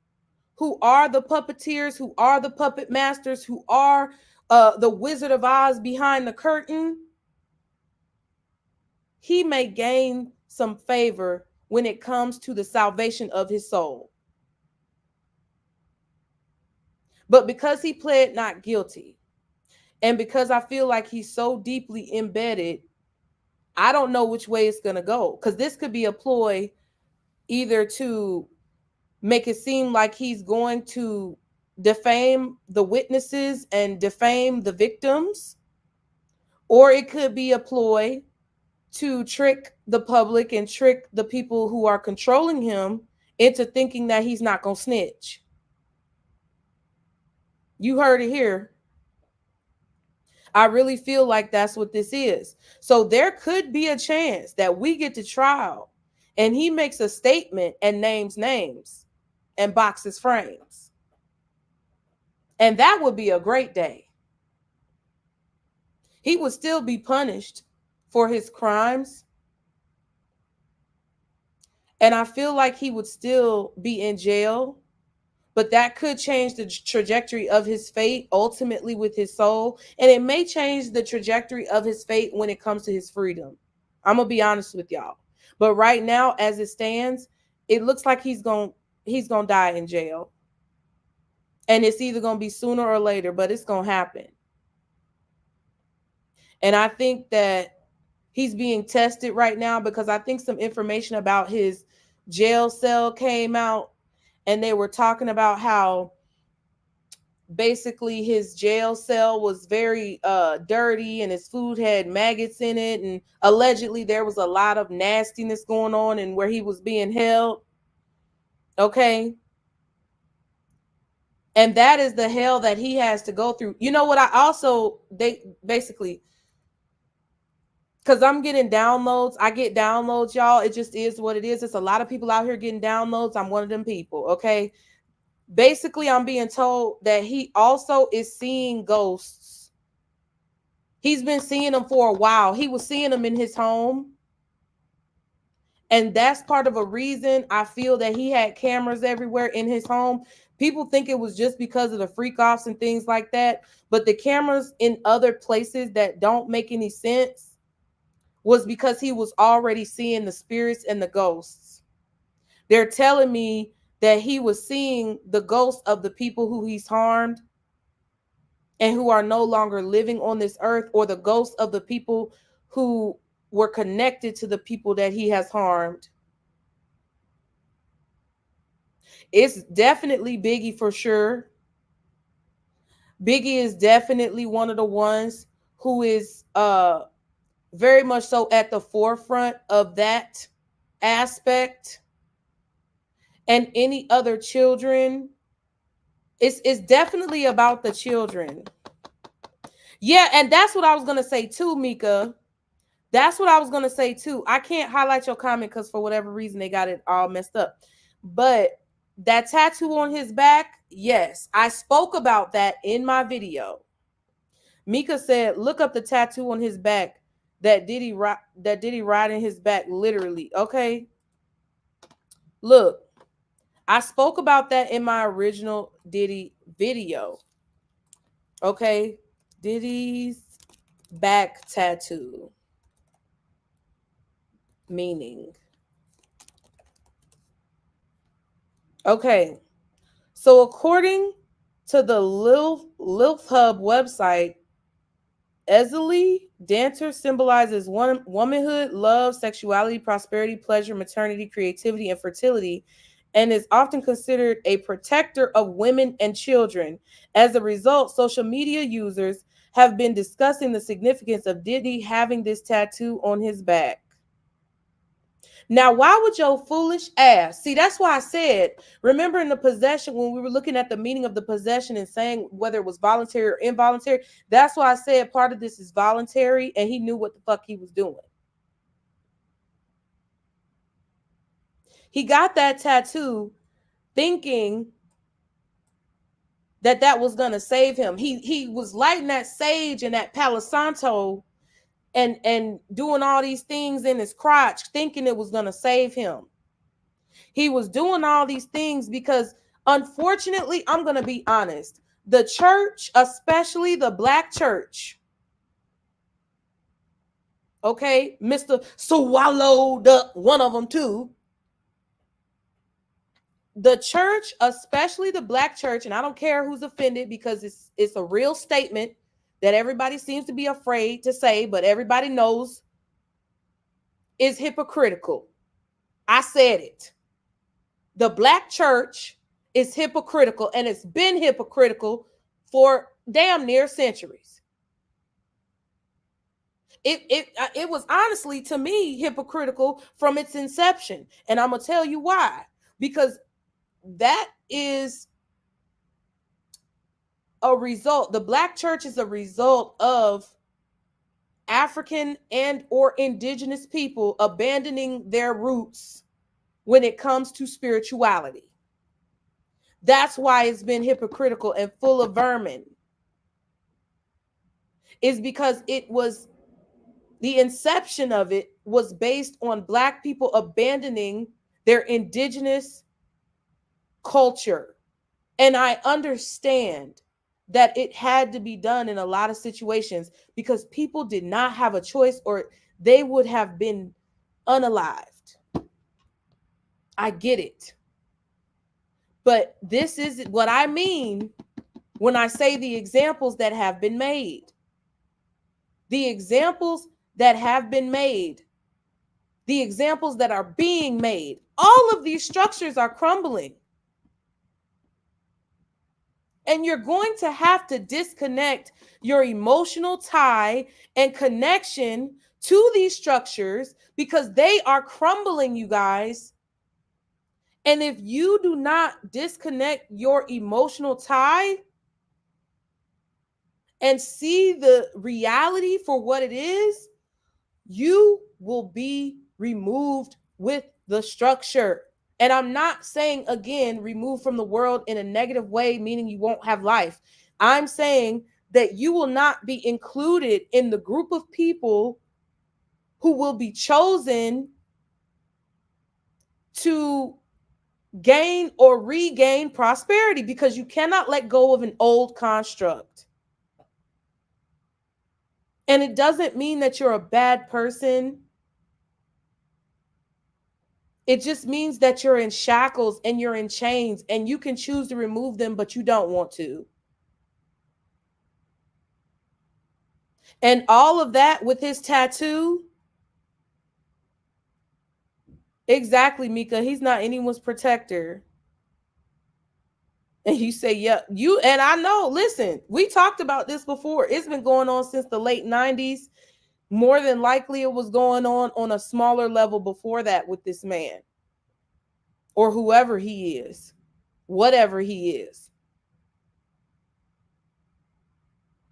who are the puppeteers, who are the puppet masters, who are the Wizard of Oz behind the curtain, he may gain some favor when it comes to the salvation of his soul. But because he pled not guilty, and because I feel like he's so deeply embedded, I don't know which way it's going to go. Because this could be a ploy either to make it seem like he's going to defame the witnesses and defame the victims, or it could be a ploy to trick the public and trick the people who are controlling him into thinking that he's not going to snitch. You heard it here. I really feel like that's what this is. So there could be a chance that we get to trial and he makes a statement and names names and boxes frames. And that would be a great day. He would still be punished for his crimes. And I feel like he would still be in jail, but that could change the trajectory of his fate ultimately with his soul. And it may change the trajectory of his fate when it comes to his freedom. I'm going to be honest with y'all. But right now, as it stands, it looks like he's going to die in jail. And it's either going to be sooner or later, but it's going to happen. And I think that he's being tested right now because I think some information about his jail cell came out, and they were talking about how basically his jail cell was very dirty and his food had maggots in it, and allegedly there was a lot of nastiness going on and where he was being held. Okay. And that is the hell that he has to go through. You know what? They basically, because I'm getting downloads. I get downloads, y'all. It just is what it is. It's a lot of people out here getting downloads. I'm one of them people. Okay. Basically, I'm being told that he also is seeing ghosts. He's been seeing them for a while. He was seeing them in his home. And that's part of a reason I feel that he had cameras everywhere in his home. People think it was just because of the freak offs and things like that. But the cameras in other places that don't make any sense was because he was already seeing the spirits and the ghosts. They're telling me that he was seeing the ghosts of the people who he's harmed and who are no longer living on this earth, or the ghosts of the people who were connected to the people that he has harmed. It's definitely Biggie for sure. Biggie is definitely one of the ones who is very much so at the forefront of that aspect. And any other children, it's definitely about the children. Yeah, and that's what I was going to say too, Mika. That's what I was going to say too. I can't highlight your comment because for whatever reason they got it all messed up. But that tattoo on his back, yes, I spoke about that in my video. Mika said, look up the tattoo on his back that Diddy riding his back literally. Okay. Look, I spoke about that in my original Diddy video. Okay. Diddy's back tattoo. Meaning. Okay. So according to the Lil Hub website, Ezeli dancer symbolizes womanhood, love, sexuality, prosperity, pleasure, maternity, creativity, and fertility, and is often considered a protector of women and children. As a result, social media users have been discussing the significance of Diddy having this tattoo on his back. Now, why would your foolish ass, see, that's why I said, remember in the possession, when we were looking at the meaning of the possession and saying whether it was voluntary or involuntary, that's why I said part of this is voluntary, and he knew what the fuck he was doing. He got that tattoo thinking that that was going to save him. He was lighting that sage and that Palo Santo and doing all these things in his crotch, thinking it was going to save him. He was doing all these things because, unfortunately, I'm going to be honest, the church, especially the black church, okay, Mr. Swallowed Up, one of them too, the church, especially the black church, and I don't care who's offended because it's a real statement that everybody seems to be afraid to say, but everybody knows is hypocritical. I said it. The black church is hypocritical, and it's been hypocritical for damn near centuries. It was honestly, to me, hypocritical from its inception. And I'm going to tell you why. Because that is a result. The black church is a result of African and or indigenous people abandoning their roots when it comes to spirituality. That's why it's been hypocritical and full of vermin. Is because it was, the inception of it was based on Black people abandoning their indigenous culture. And I understand that it had to be done in a lot of situations because people did not have a choice or they would have been unalived. I get it. But this is what I mean when I say the examples that have been made. The examples that have been made, the examples that are being made, all of these structures are crumbling. And you're going to have to disconnect your emotional tie and connection to these structures because they are crumbling, you guys. And if you do not disconnect your emotional tie and see the reality for what it is, you will be removed with the structure. And I'm not saying, again, removed from the world in a negative way, meaning you won't have life. I'm saying that you will not be included in the group of people who will be chosen to gain or regain prosperity because you cannot let go of an old construct. And it doesn't mean that you're a bad person. It just means that you're in shackles and you're in chains and you can choose to remove them, but you don't want to. And all of that with his tattoo. Exactly, Mika. He's not anyone's protector. And you say, yeah, you, and I know, listen, we talked about this before. It's been going on since the late 90s. More than likely it was going on a smaller level before that with this man. Or whoever he is, whatever he is.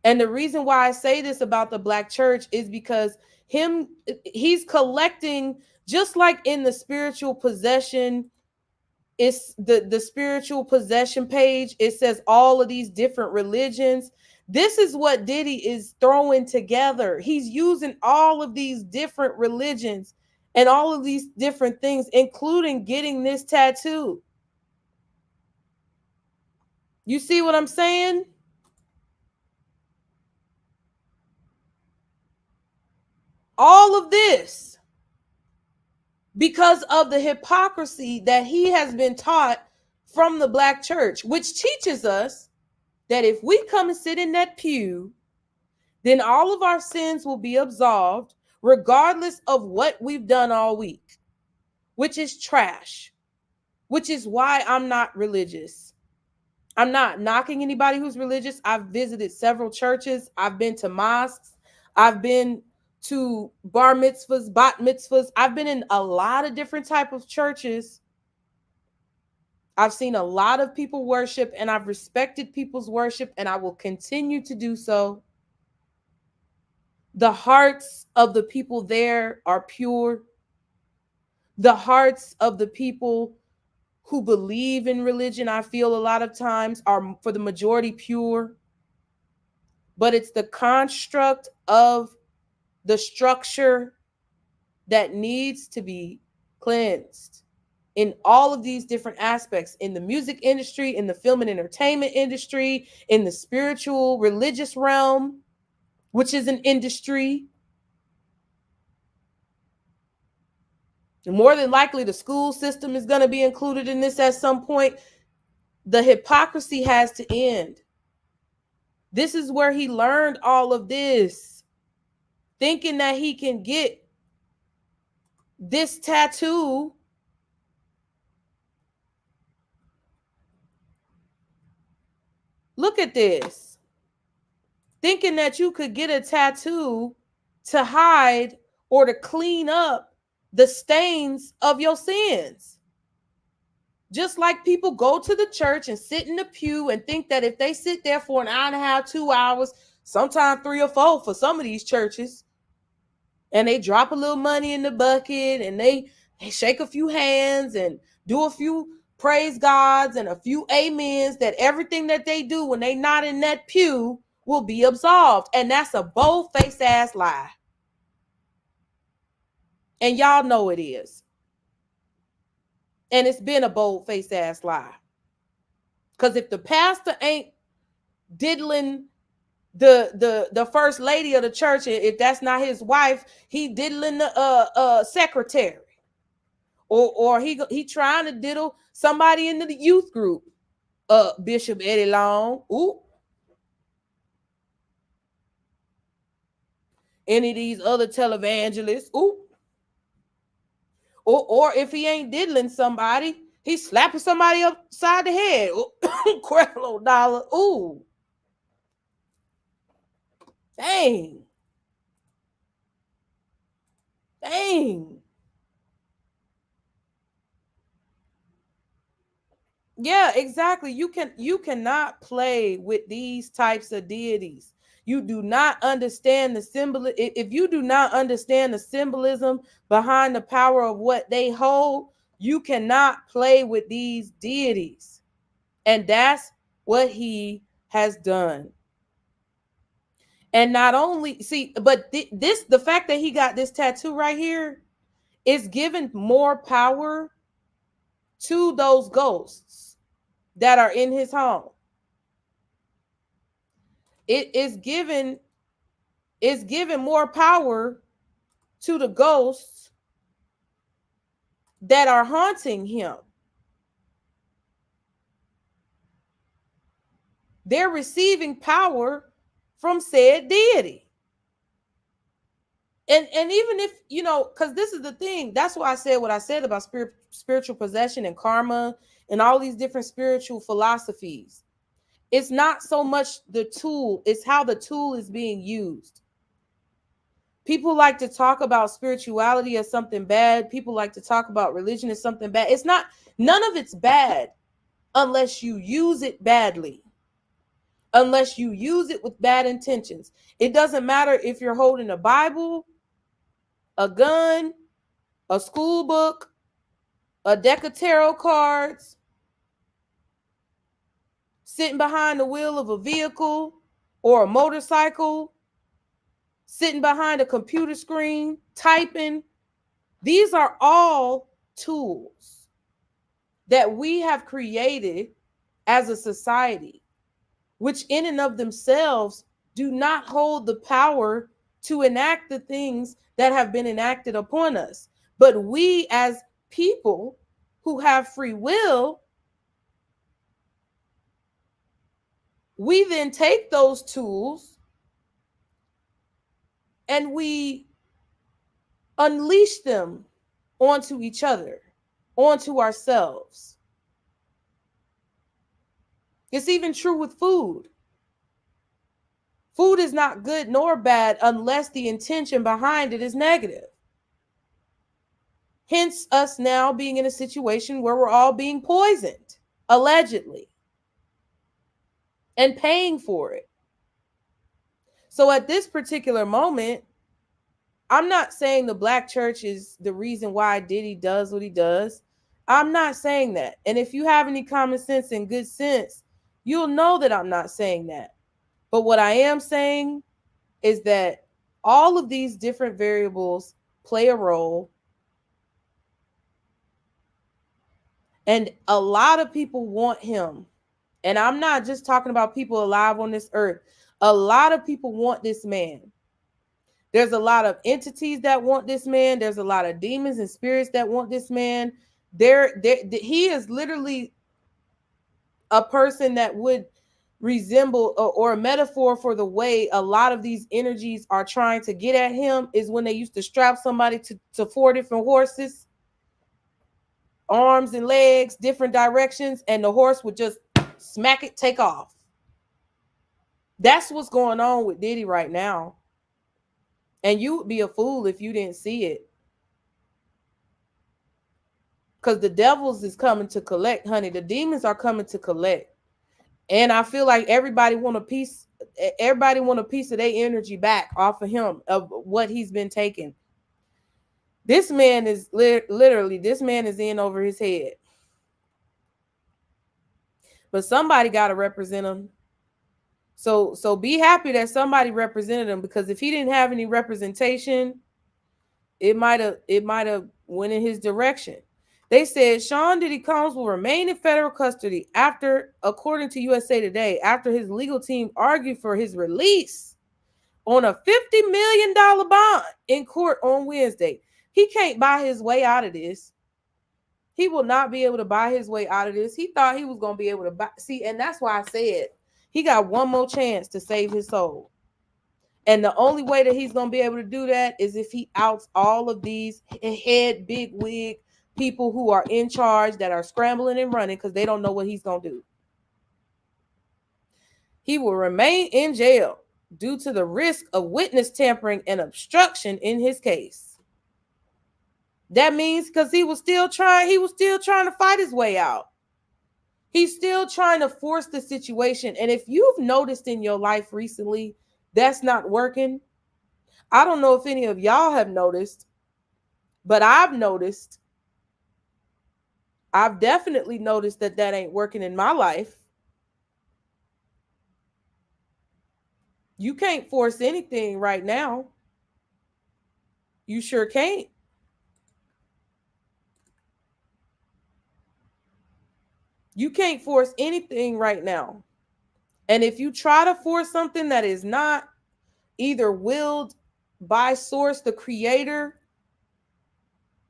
And the reason why I say this about the Black church is because he's collecting, just like in the spiritual possession, it's the spiritual possession page. It says all of these different religions. This is what Diddy is throwing together. He's using all of these different religions and all of these different things, including getting this tattoo. You see what I'm saying? All of this because of the hypocrisy that he has been taught from the Black church, which teaches us that if we come and sit in that pew, then all of our sins will be absolved, regardless of what we've done all week, which is trash, which is why I'm not religious. I'm not knocking anybody who's religious. I've visited several churches. I've been to mosques. I've been to bar mitzvahs, bat mitzvahs. I've been in a lot of different type of churches. I've seen a lot of people worship and I've respected people's worship and I will continue to do so. The hearts of the people there are pure. The hearts of the people who believe in religion, I feel a lot of times, are for the majority pure. But it's the construct of the structure that needs to be cleansed in all of these different aspects, in the music industry, in the film and entertainment industry, in the spiritual religious realm, which is an industry. And more than likely, the school system is going to be included in this at some point. The hypocrisy has to end. This is where he learned all of this, thinking that he can get this tattoo. Look at this. Thinking that you could get a tattoo to hide or to clean up the stains of your sins. Just like people go to the church and sit in the pew and think that if they sit there for an hour and a half, 2 hours, sometimes 3 or 4 for some of these churches, and they drop a little money in the bucket and they shake a few hands and do a few praise gods and a few amens that everything that they do when they not in that pew will be absolved. And that's a bold-faced ass lie. And y'all know it is. And it's been a bold-faced ass lie. Because if the pastor ain't diddling the first lady of the church, if that's not his wife, he diddling the secretary. Or he trying to diddle somebody in the youth group. Bishop Eddie Long. Ooh. Any of these other televangelists. Ooh. Or if he ain't diddling somebody, he's slapping somebody upside the head. Creflo Dollar. Ooh. Dang. Yeah, exactly. You cannot play with these types of deities. You do not understand the symbol. If you do not understand the symbolism behind the power of what they hold, you cannot play with these deities. And that's what he has done. And not only, but the fact that he got this tattoo right here is giving more power to those ghosts that are in his home. It is giving more power to the ghosts that are haunting him. They're receiving power from said deity. And even if, because this is the thing, that's why I said what I said about spiritual possession and karma and all these different spiritual philosophies. It's not so much the tool, it's how the tool is being used. People like to talk about spirituality as something bad. People like to talk about religion as something bad. It's not, none of it's bad unless you use it badly. Unless you use it with bad intentions. It doesn't matter if you're holding a Bible, a gun, a school book, a deck of tarot cards, sitting behind the wheel of a vehicle or a motorcycle, sitting behind a computer screen, typing. These are all tools that we have created as a society, which in and of themselves do not hold the power to enact the things that have been enacted upon us. But we as people who have free will, we then take those tools and we unleash them onto each other, onto ourselves. It's even true with food. Food is not good nor bad unless the intention behind it is negative. Hence us now being in a situation where we're all being poisoned, allegedly, and paying for it. So at this particular moment, I'm not saying the black church is the reason why Diddy does what he does. I'm not saying that. And if you have any common sense and good sense, you'll know that I'm not saying that. But what I am saying is that all of these different variables play a role. And a lot of people want him. And I'm not just talking about people alive on this earth. A lot of people want this man. There's a lot of entities that want this man. There's a lot of demons and spirits that want this man. He is literally a person that would resemble or a metaphor for the way a lot of these energies are trying to get at him is when they used to strap somebody to 4 different horses, arms and legs, different directions, and the horse would just smack it, take off. That's what's going on with Diddy right now. And you would be a fool if you didn't see it. Because the devils is coming to collect, honey. The demons are coming to collect. And I feel like everybody want a piece of their energy back off of him, of what he's been taking. This man is literally, this man is in over his head. But somebody got to represent him. So be happy that somebody represented him, because if he didn't have any representation, it might have went in his direction. They said Sean Diddy Combs will remain in federal custody after, according to USA Today, after his legal team argued for his release on a $50 million bond in court on Wednesday. He can't buy his way out of this. He will not be able to buy his way out of this. He thought he was going to be able to buy. See, and that's why I said he got one more chance to save his soul. And the only way that he's going to be able to do that is if he outs all of these head big wig people who are in charge, that are scrambling and running because they don't know what he's going to do. He will remain in jail due to the risk of witness tampering and obstruction in his case. That means because he was still trying to fight his way out. He's still trying to force the situation. And if you've noticed in your life recently that's not working, I don't know if any of y'all have noticed, but I've noticed. I've definitely noticed that ain't working in my life. You can't force anything right now. You sure can't. You can't force anything right now. And if you try to force something that is not either willed by source, the creator,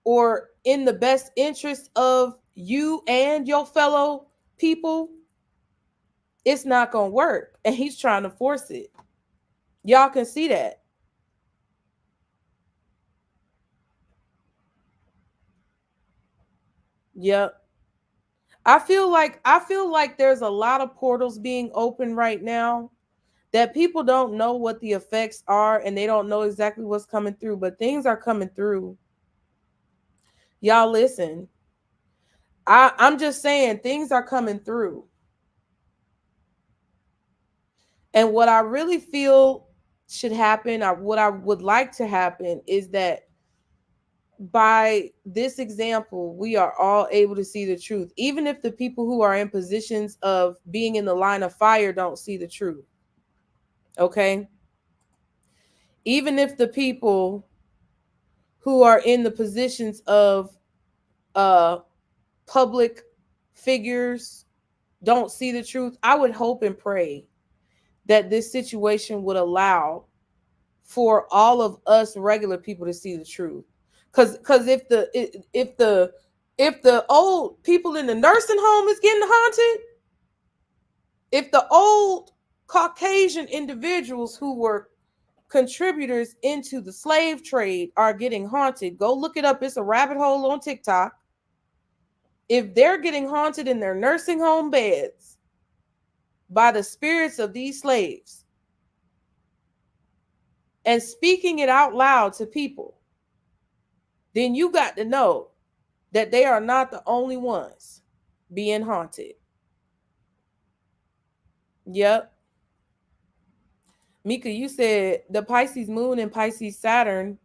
or in the best interest of you and your fellow people, it's not going to work. And he's trying to force it. Y'all can see that. Yep. I feel like there's a lot of portals being open right now that people don't know what the effects are, and they don't know exactly what's coming through, but things are coming through. Y'all listen. I'm just saying things are coming through. And what I really feel should happen, or what I would like to happen, is that by this example, we are all able to see the truth, even if the people who are in positions of being in the line of fire don't see the truth. Okay? Even if the people who are in the positions of public figures don't see the truth, I would hope and pray that this situation would allow for all of us regular people to see the truth. Because if the old people in the nursing home is getting haunted, if the old Caucasian individuals who were contributors into the slave trade are getting haunted, go look it up. It's a rabbit hole on TikTok. If they're getting haunted in their nursing home beds by the spirits of these slaves and speaking it out loud to people, then you got to know that they are not the only ones being haunted. Yep. Mika, you said the Pisces moon and Pisces Saturn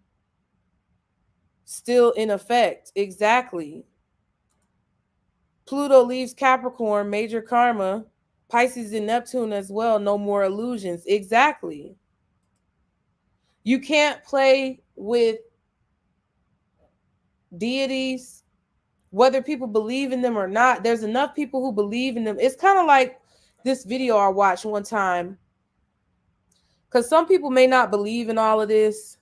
still in effect. Exactly. Pluto leaves Capricorn, major karma. Pisces and Neptune as well, no more illusions. Exactly. You can't play with deities, whether people believe in them or not. There's enough people who believe in them. It's kind of like this video I watched one time, because some people may not believe in all of this,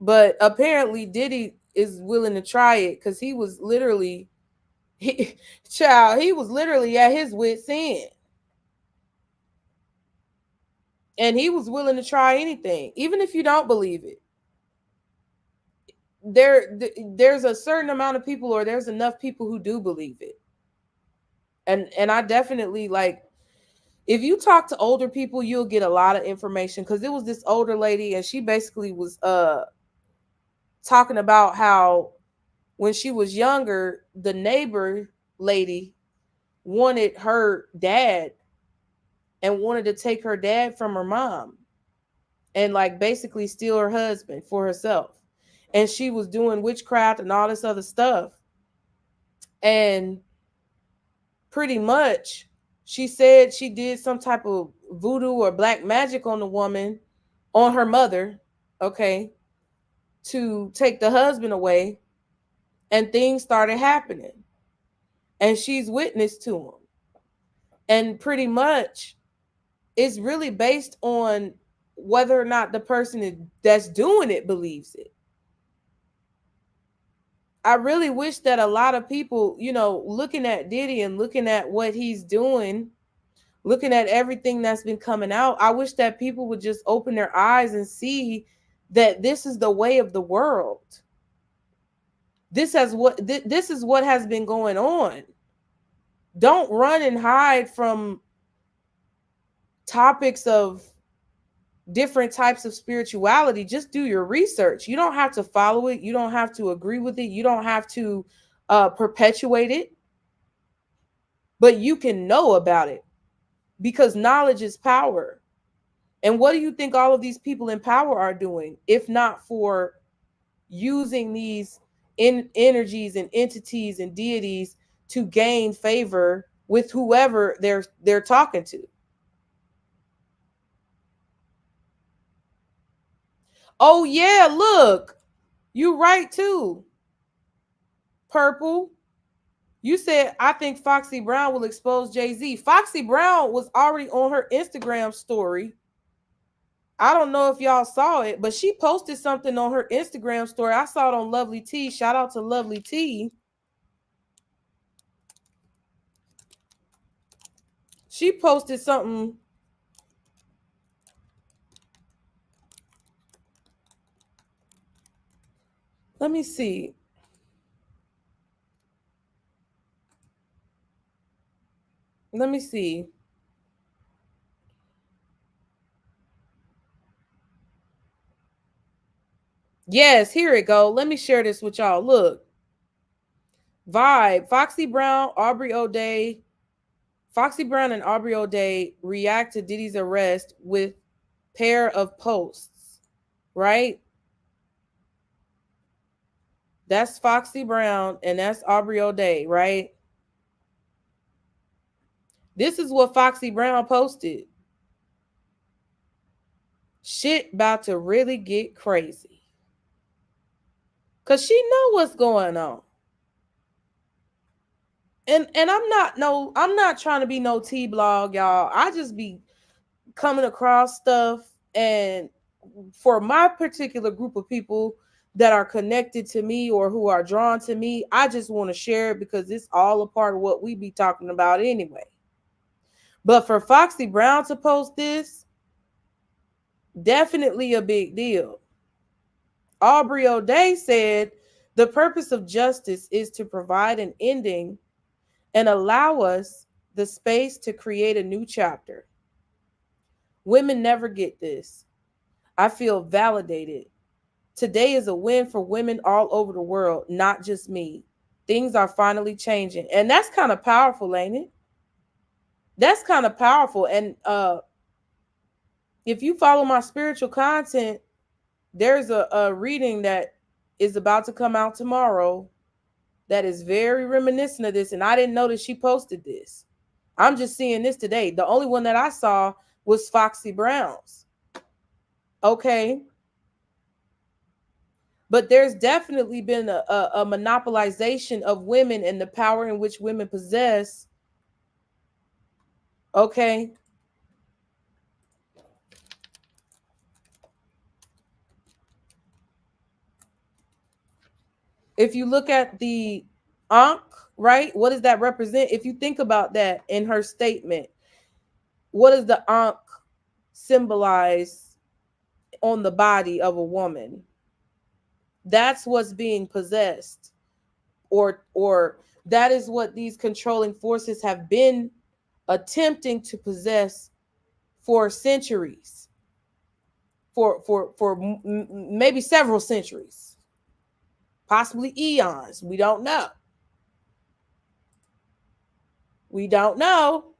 but apparently Diddy is willing to try it, because he was literally, he was literally at his wit's end. And he was willing to try anything, even if you don't believe it. There's a certain amount of people, or there's enough people who do believe it. And I definitely, like, if you talk to older people, you'll get a lot of information, because it was this older lady, and she basically was talking about how when she was younger, the neighbor lady wanted her dad and wanted to take her dad from her mom and, like, basically steal her husband for herself. And she was doing witchcraft and all this other stuff. And pretty much she said she did some type of voodoo or black magic on the woman, on her mother, okay, to take the husband away, and things started happening. And she's witness to them. And pretty much it's really based on whether or not the person that's doing it believes it. I really wish that a lot of people, looking at Diddy and looking at what he's doing, looking at everything that's been coming out, I wish that people would just open their eyes and see that this is the way of the world. This is what has been going on. Don't run and hide from topics of different types of spirituality. Just do your research. You don't have to follow it. You don't have to agree with it. You don't have to perpetuate it. But you can know about it, because knowledge is power. And what do you think all of these people in power are doing, if not for using these energies and entities and deities to gain favor with whoever they're talking to? Oh yeah, look, you right too. Purple, you said, I think Foxy Brown will expose Jay-Z. Foxy Brown was already on her Instagram story. I don't know if y'all saw it, but she posted something on her Instagram story. I saw it on Lovely T. Shout out to Lovely T. She posted something. Let me see. Let me see. Yes, here it go. Let me share this with y'all. Look. Vibe. Foxy Brown, Aubrey O'Day. Foxy Brown and Aubrey O'Day react to Diddy's arrest with pair of posts, right? That's Foxy Brown and that's Aubrey O'Day, right? This is what Foxy Brown posted. Shit about to really get crazy. Cause she know what's going on. And I'm not trying to be no T-blog, y'all. I just be coming across stuff, and for my particular group of people that are connected to me or who are drawn to me, I just want to share it because it's all a part of what we be talking about anyway. But for Foxy Brown to post this, definitely a big deal. Aubrey O'Day said, the purpose of justice is to provide an ending and allow us the space to create a new chapter. Women never get this. I feel validated. Today is a win for women all over the world, not just me. Things are finally changing. And that's kind of powerful, ain't it? That's kind of powerful. And if you follow my spiritual content, there's a reading that is about to come out tomorrow that is very reminiscent of this. And I didn't know that she posted this. I'm just seeing this today. The only one that I saw was Foxy Brown's. Okay. But there's definitely been a monopolization of women and the power in which women possess. Okay. If you look at the Ankh, right? What does that represent? If you think about that in her statement, what does the Ankh symbolize on the body of a woman? That's what's being possessed, or that is what these controlling forces have been attempting to possess for centuries, for maybe several centuries, possibly eons. We don't know. We don't know.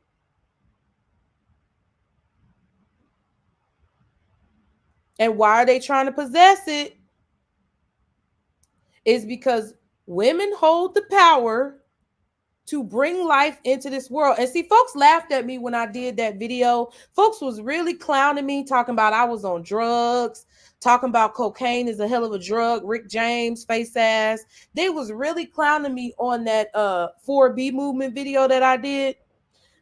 And why are they trying to possess it? Is because women hold the power to bring life into this world. And see, folks laughed at me when I did that video. Folks was really clowning me, talking about I was on drugs, talking about cocaine is a hell of a drug, Rick James, face ass. They was really clowning me on that 4B movement video that I did.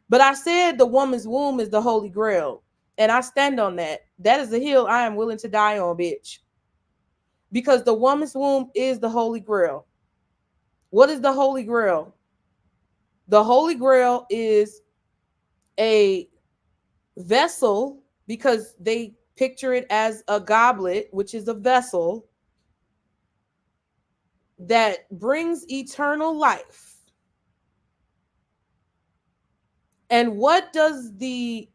But I said the woman's womb is the holy grail. And I stand on that. That is a hill I am willing to die on, bitch. Because the woman's womb is the holy grail. What is the holy grail? The holy grail is a vessel, because they picture it as a goblet, which is a vessel that brings eternal life. And what does the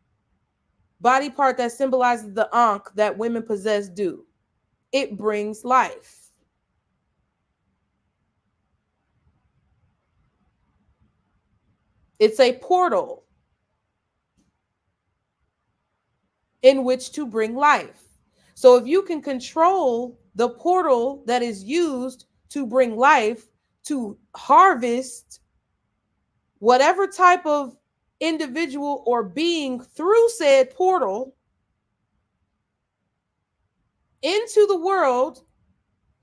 body part that symbolizes the ankh that women possess do? It brings life. It's a portal in which to bring life. So if you can control the portal that is used to bring life, to harvest whatever type of individual or being through said portal into the world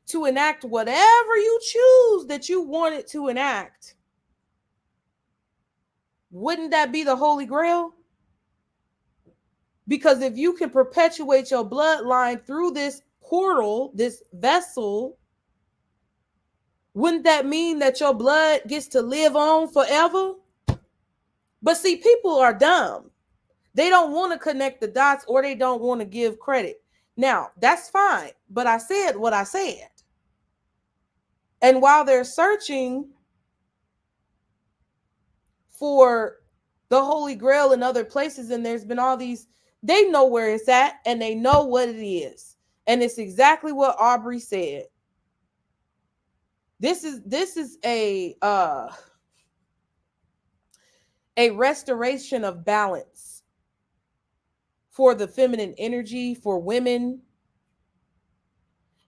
to enact whatever you choose that you want it to enact, wouldn't that be the Holy Grail? Because if you can perpetuate your bloodline through this portal, this vessel, wouldn't that mean that your blood gets to live on forever? But see, people are dumb. They don't want to connect the dots, or they don't want to give credit. Now, that's fine, but I said what I said. And while they're searching for the Holy Grail in other places, and there's been all these, they know where it's at and they know what it is. And it's exactly what Aubrey said. This is a restoration of balance for the feminine energy, for women.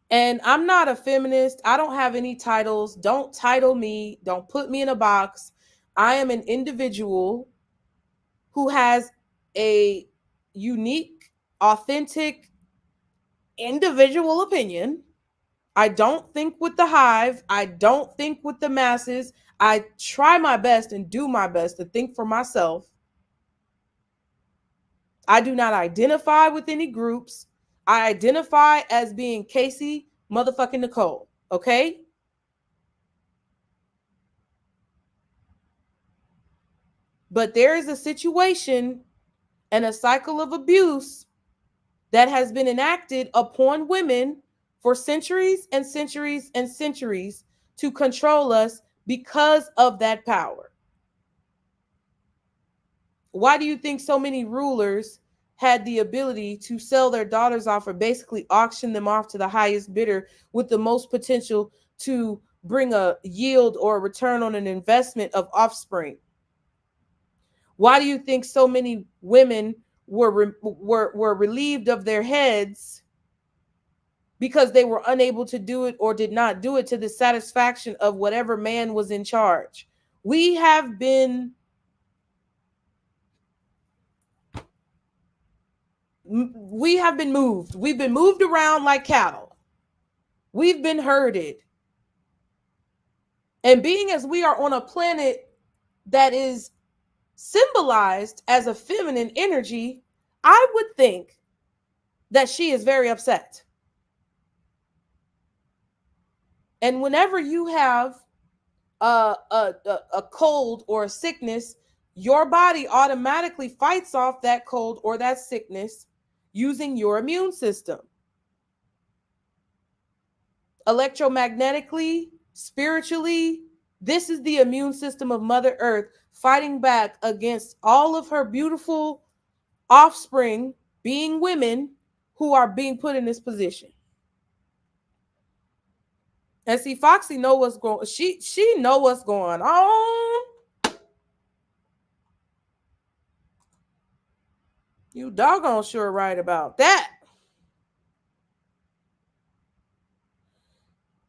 And I'm not a feminist. I don't have any titles. Don't title me. Don't put me in a box. I am an individual who has a unique, authentic, individual opinion. I don't think with the hive. I don't think with the masses. I try my best and do my best to think for myself. I do not identify with any groups. I identify as being Casey motherfucking Nicole. Okay? But there is a situation and a cycle of abuse that has been enacted upon women for centuries and centuries and centuries to control us because of that power. Why do you think so many rulers had the ability to sell their daughters off, or basically auction them off to the highest bidder with the most potential to bring a yield or a return on an investment of offspring? Why do you think so many women were relieved of their heads because they were unable to do it or did not do it to the satisfaction of whatever man was in charge? We have been moved. We've been moved around like cattle. We've been herded. And being as we are on a planet that is symbolized as a feminine energy, I would think that she is very upset. And whenever you have a cold or a sickness, your body automatically fights off that cold or that sickness using your immune system. Electromagnetically, spiritually, this is the immune system of Mother Earth fighting back against all of her beautiful offspring, being women who are being put in this position. And see, Foxy know what's going. She know what's going on. You doggone sure right about that.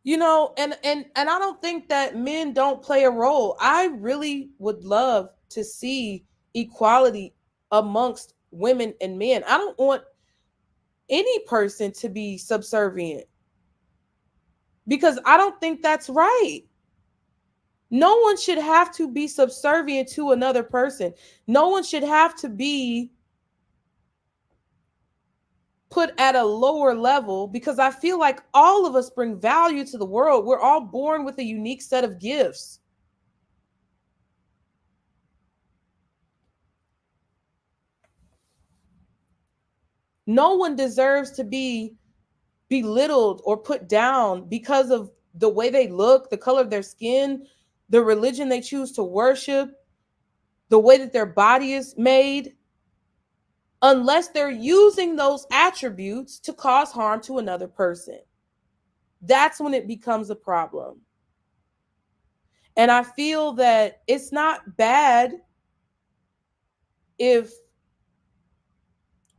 You know, and I don't think that men don't play a role. I really would love to see equality amongst women and men. I don't want any person to be subservient because I don't think that's right. No one should have to be subservient to another person. No one should have to be put at a lower level because I feel like all of us bring value to the world. We're all born with a unique set of gifts. No one deserves to be belittled or put down because of the way they look, the color of their skin, the religion they choose to worship, the way that their body is made, unless they're using those attributes to cause harm to another person. That's when it becomes a problem. And I feel that it's not bad if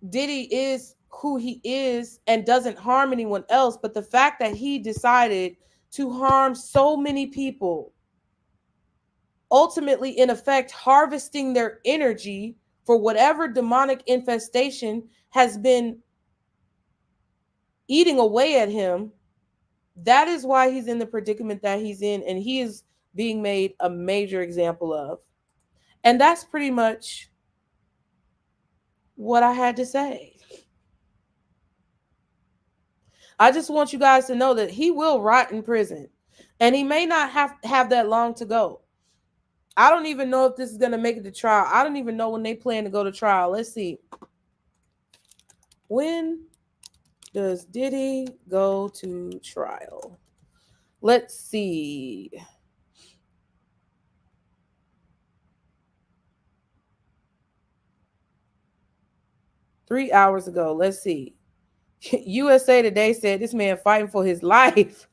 Diddy is who he is and doesn't harm anyone else, but the fact that he decided to harm so many people, ultimately in effect harvesting their energy for whatever demonic infestation has been eating away at him, that is why he's in the predicament that he's in, and he is being made a major example of. And that's pretty much what I had to say. I just want you guys to know that he will rot in prison, and he may not have that long to go. I don't even know if this is going to make it to trial. I don't even know when they plan to go to trial. Let's see. When does Diddy go to trial? Let's see. Three hours ago. Let's see. USA Today said this man fighting for his life.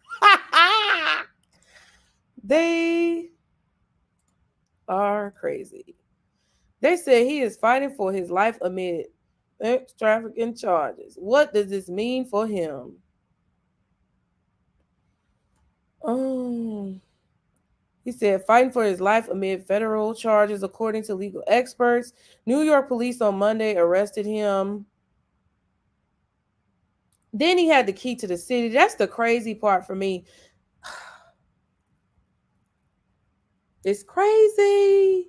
They are crazy. They said he is fighting for his life amid sex trafficking charges. What does this mean for him? He said fighting for his life amid federal charges, according to legal experts. New York police on Monday arrested him. Then he had the key to the city. That's the crazy part for me. It's crazy.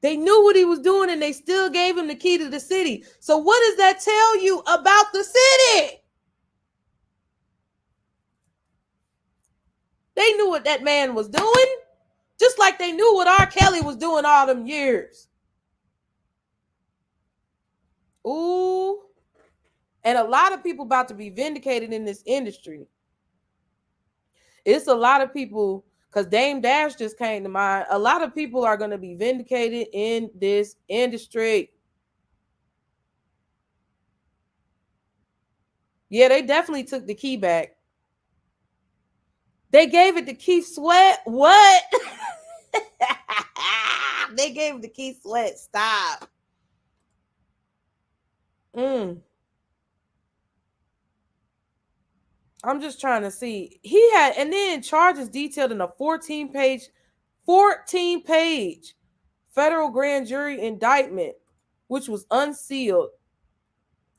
They knew what he was doing and they still gave him the key to the city. So what does that tell you about the city? They knew what that man was doing, just like they knew what R. Kelly was doing all them years. Ooh. And a lot of people about to be vindicated in this industry. It's a lot of people, because Dame Dash just came to mind. A lot of people are going to be vindicated in this industry. Yeah, they definitely took the key back. They gave it to Keith Sweat. What? They gave it to Keith Sweat. Stop. I'm just trying to see. He had, and then charges detailed in a 14-page federal grand jury indictment, which was unsealed.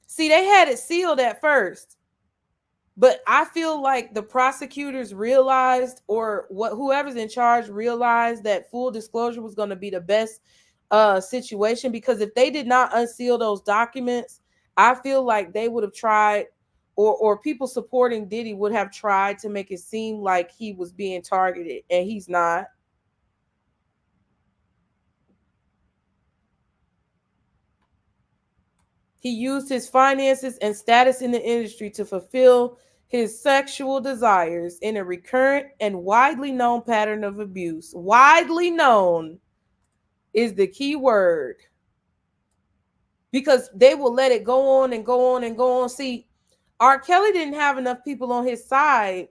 See, they had it sealed at first, but I feel like the prosecutors realized, or whoever's in charge realized, that full disclosure was going to be the best situation, because if they did not unseal those documents, I feel like they would have tried, or people supporting Diddy would have tried to make it seem like he was being targeted, and he's not. He used his finances and status in the industry to fulfill his sexual desires in a recurrent and widely known pattern of abuse. Widely known is the key word, because they will let it go on and go on and go on. See, R. Kelly didn't have enough people on his side.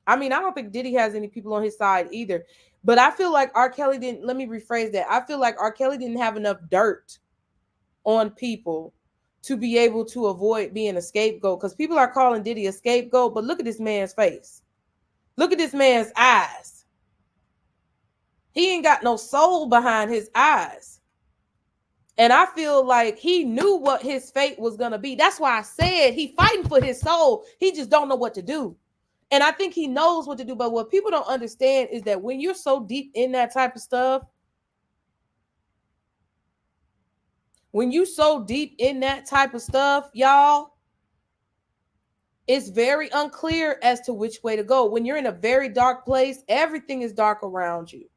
I mean, I don't think Diddy has any people on his side either. But I feel like R. Kelly didn't, let me rephrase that. I feel like R. Kelly didn't have enough dirt on people to be able to avoid being a scapegoat, because people are calling Diddy a scapegoat, but look at this man's face. Look at this man's eyes. He ain't got no soul behind his eyes. And I feel like he knew what his fate was going to be. That's why I said he fighting for his soul. He just don't know what to do. And I think he knows what to do. But what people don't understand is that when you're so deep in that type of stuff, y'all, it's very unclear as to which way to go. When you're in a very dark place, everything is dark around you.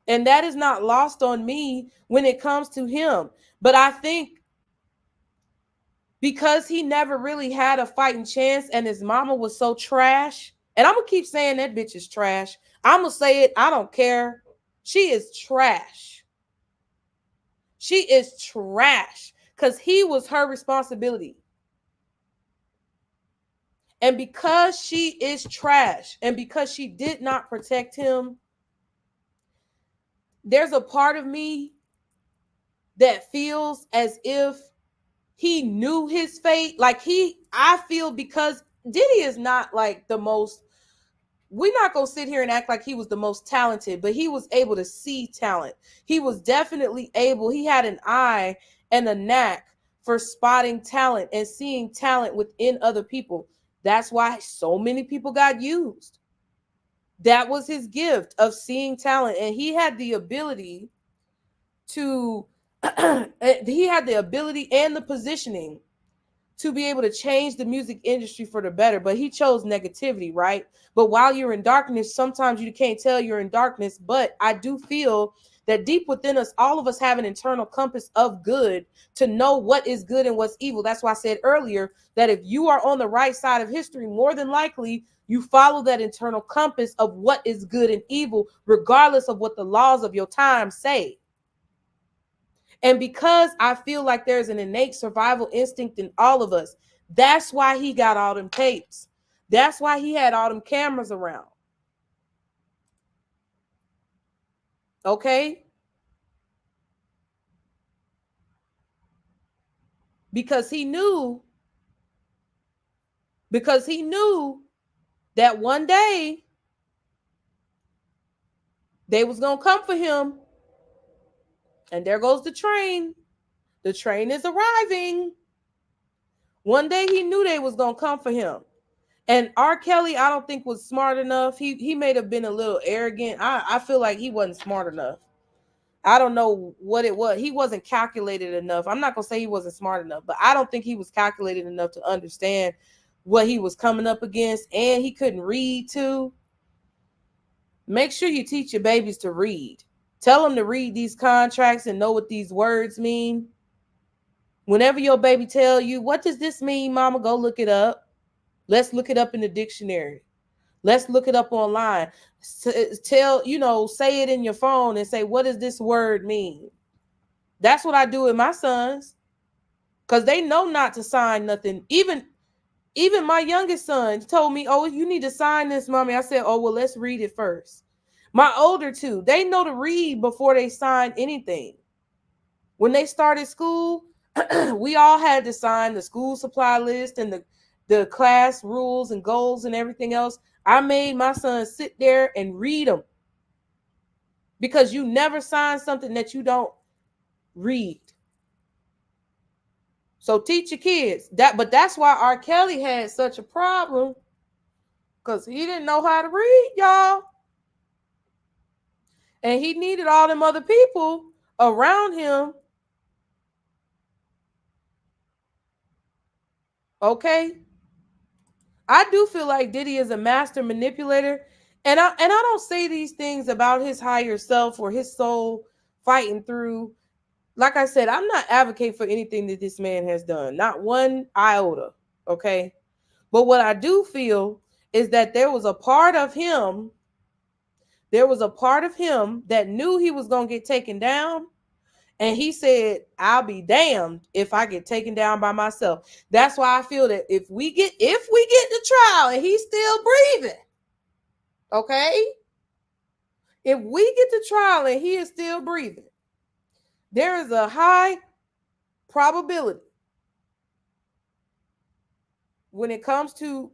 And that is not lost on me when it comes to him. But I think because he never really had a fighting chance and his mama was so trash, and I'm going to keep saying that bitch is trash. I'm going to say it. I don't care. She is trash. She is trash because he was her responsibility. And because she is trash and because she did not protect him, there's a part of me that feels as if he knew his fate. Like I feel because Diddy is not like the most, we're not going to sit here and act like he was the most talented, but he was able to see talent. He was definitely able, he had an eye and a knack for spotting talent and seeing talent within other people. That's why so many people got used. That was his gift of seeing talent. And he had the ability to, he had the ability and the positioning to be able to change the music industry for the better. But he chose negativity, right? But while you're in darkness, sometimes you can't tell you're in darkness. But I do feel that deep within us, all of us have an internal compass of good to know what is good and what's evil. That's why I said earlier that if you are on the right side of history, more than likely you follow that internal compass of what is good and evil, regardless of what the laws of your time say. And because I feel like there's an innate survival instinct in all of us, that's why he got all them tapes. That's why he had all them cameras around. Okay? Because he knew that one day they was going to come for him. And there goes the train. The train is arriving. One day he knew they was going to come for him. And R. Kelly, I don't think was smart enough. He may have been a little arrogant. I feel like he wasn't smart enough. I don't know what it was. He wasn't calculated enough. I'm not going to say he wasn't smart enough, but I don't think he was calculated enough to understand what he was coming up against. And he couldn't read too. Make sure you teach your babies to read. Tell them to read these contracts and know what these words mean. Whenever your baby tell you, what does this mean, mama? Go look it up. Let's look it up in the dictionary. Let's look it up online. Tell, say it in your phone and say, what does this word mean? That's what I do with my sons. Because they know not to sign nothing. Even my youngest son told me, oh, you need to sign this, mommy. I said, oh, well, let's read it first. My older two, they know to read before they sign anything. When they started school, we all had to sign the school supply list and the class rules and goals and everything else. I made my son sit there and read them. Because you never sign something that you don't read. So teach your kids that. But that's why R. Kelly had such a problem. Because he didn't know how to read, y'all. And he needed all them other people around him. Okay? I do feel like Diddy is a master manipulator. And I don't say these things about his higher self or his soul fighting through. Like I said, I'm not advocating for anything that this man has done. Not one iota. Okay? But what I do feel is that there was a part of him that knew he was going to get taken down. And he said, I'll be damned if I get taken down by myself. That's why I feel that if we get to trial and he's still breathing, okay? If we get to trial and he is still breathing, there is a high probability when it comes to,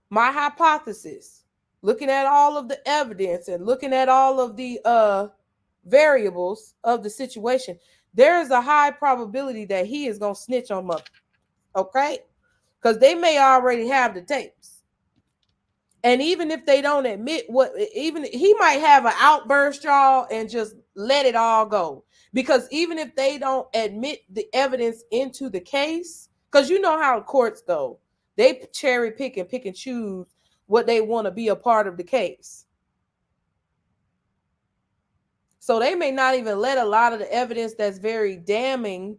my hypothesis, looking at all of the evidence and looking at all of the variables of the situation, there is a high probability that he is going to snitch on mother. Okay? Because they may already have the tapes. And even if they don't admit what, even he might have an outburst, y'all, and just let it all go. Because even if they don't admit the evidence into the case, because you know how courts go, they cherry pick and choose what they want to be a part of the case. So they may not even let a lot of the evidence that's very damning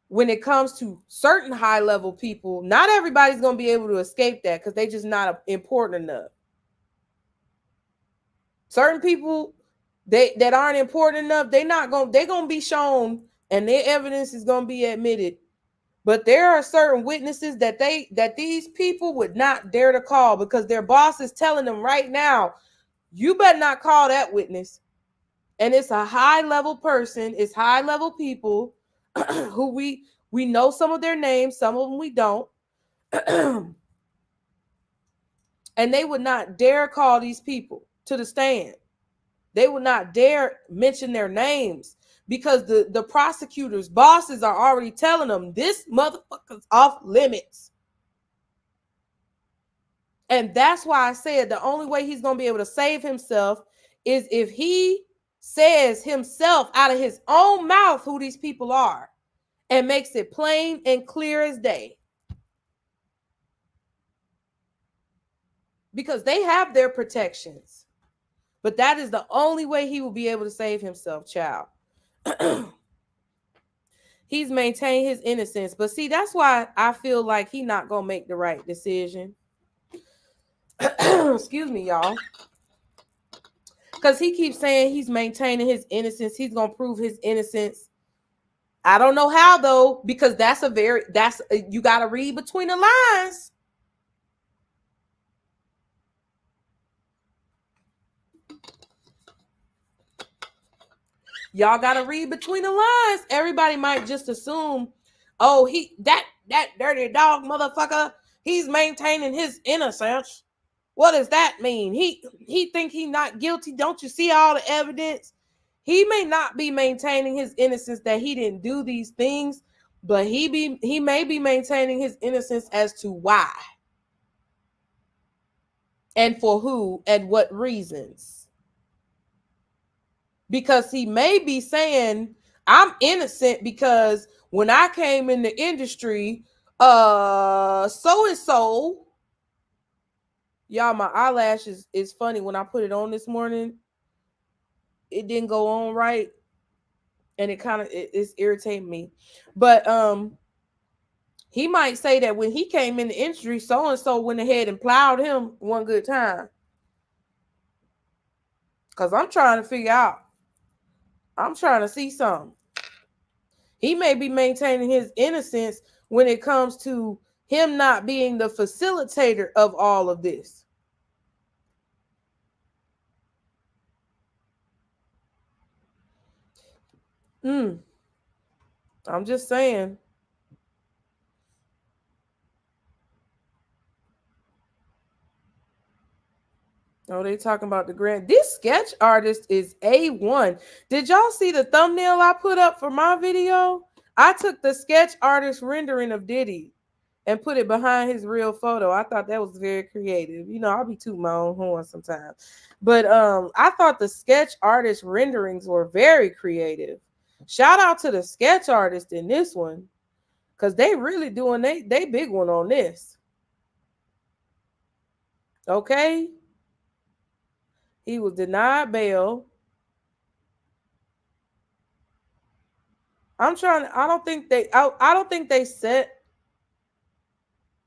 when it comes to certain high level people. Not everybody's going to be able to escape that because they just not important enough. Certain people that aren't important enough, they're going to be shown and their evidence is going to be admitted. But there are certain witnesses that these people would not dare to call because their boss is telling them right now, you better not call that witness. And it's a high level person, it's high level people who we know some of their names, some of them we don't. And they would not dare call these people to the stand. They would not dare mention their names because the prosecutors' bosses are already telling them this motherfucker's off limits. And that's why I said the only way he's going to be able to save himself is if he says himself out of his own mouth who these people are and makes it plain and clear as day. Because they have their protections. But that is the only way he will be able to save himself, child. He's maintained his innocence. But see, that's why I feel like he's not going to make the right decision. Excuse me, y'all. Because he keeps saying he's maintaining his innocence. He's going to prove his innocence. I don't know how, though, because you got to read between the lines. Y'all got to read between the lines. Everybody might just assume, oh, that dirty dog motherfucker, he's maintaining his innocence. What does that mean? He think he's not guilty. Don't you see all the evidence? He may not be maintaining his innocence that he didn't do these things, but he may be maintaining his innocence as to why and for who and what reasons. Because he may be saying, I'm innocent because when I came in the industry, so-and-so, y'all, my eyelashes is funny. When I put it on this morning, it didn't go on right. And it kind of, it's irritating me. But he might say that when he came in the industry, so-and-so went ahead and plowed him one good time. Because I'm trying to figure out. I'm trying to see something. He may be maintaining his innocence when it comes to him not being the facilitator of all of this. I'm just saying. Oh, they talking about the grant. This sketch artist is A1. Did y'all see the thumbnail I put up for my video? I took the sketch artist rendering of Diddy and put it behind his real photo. I thought that was very creative. You know, I'll be tooting my own horn sometimes. But I thought the sketch artist renderings were very creative. Shout out to the sketch artist in this one. Because they really doing they big one on this. Okay. He was denied bail. I don't think they set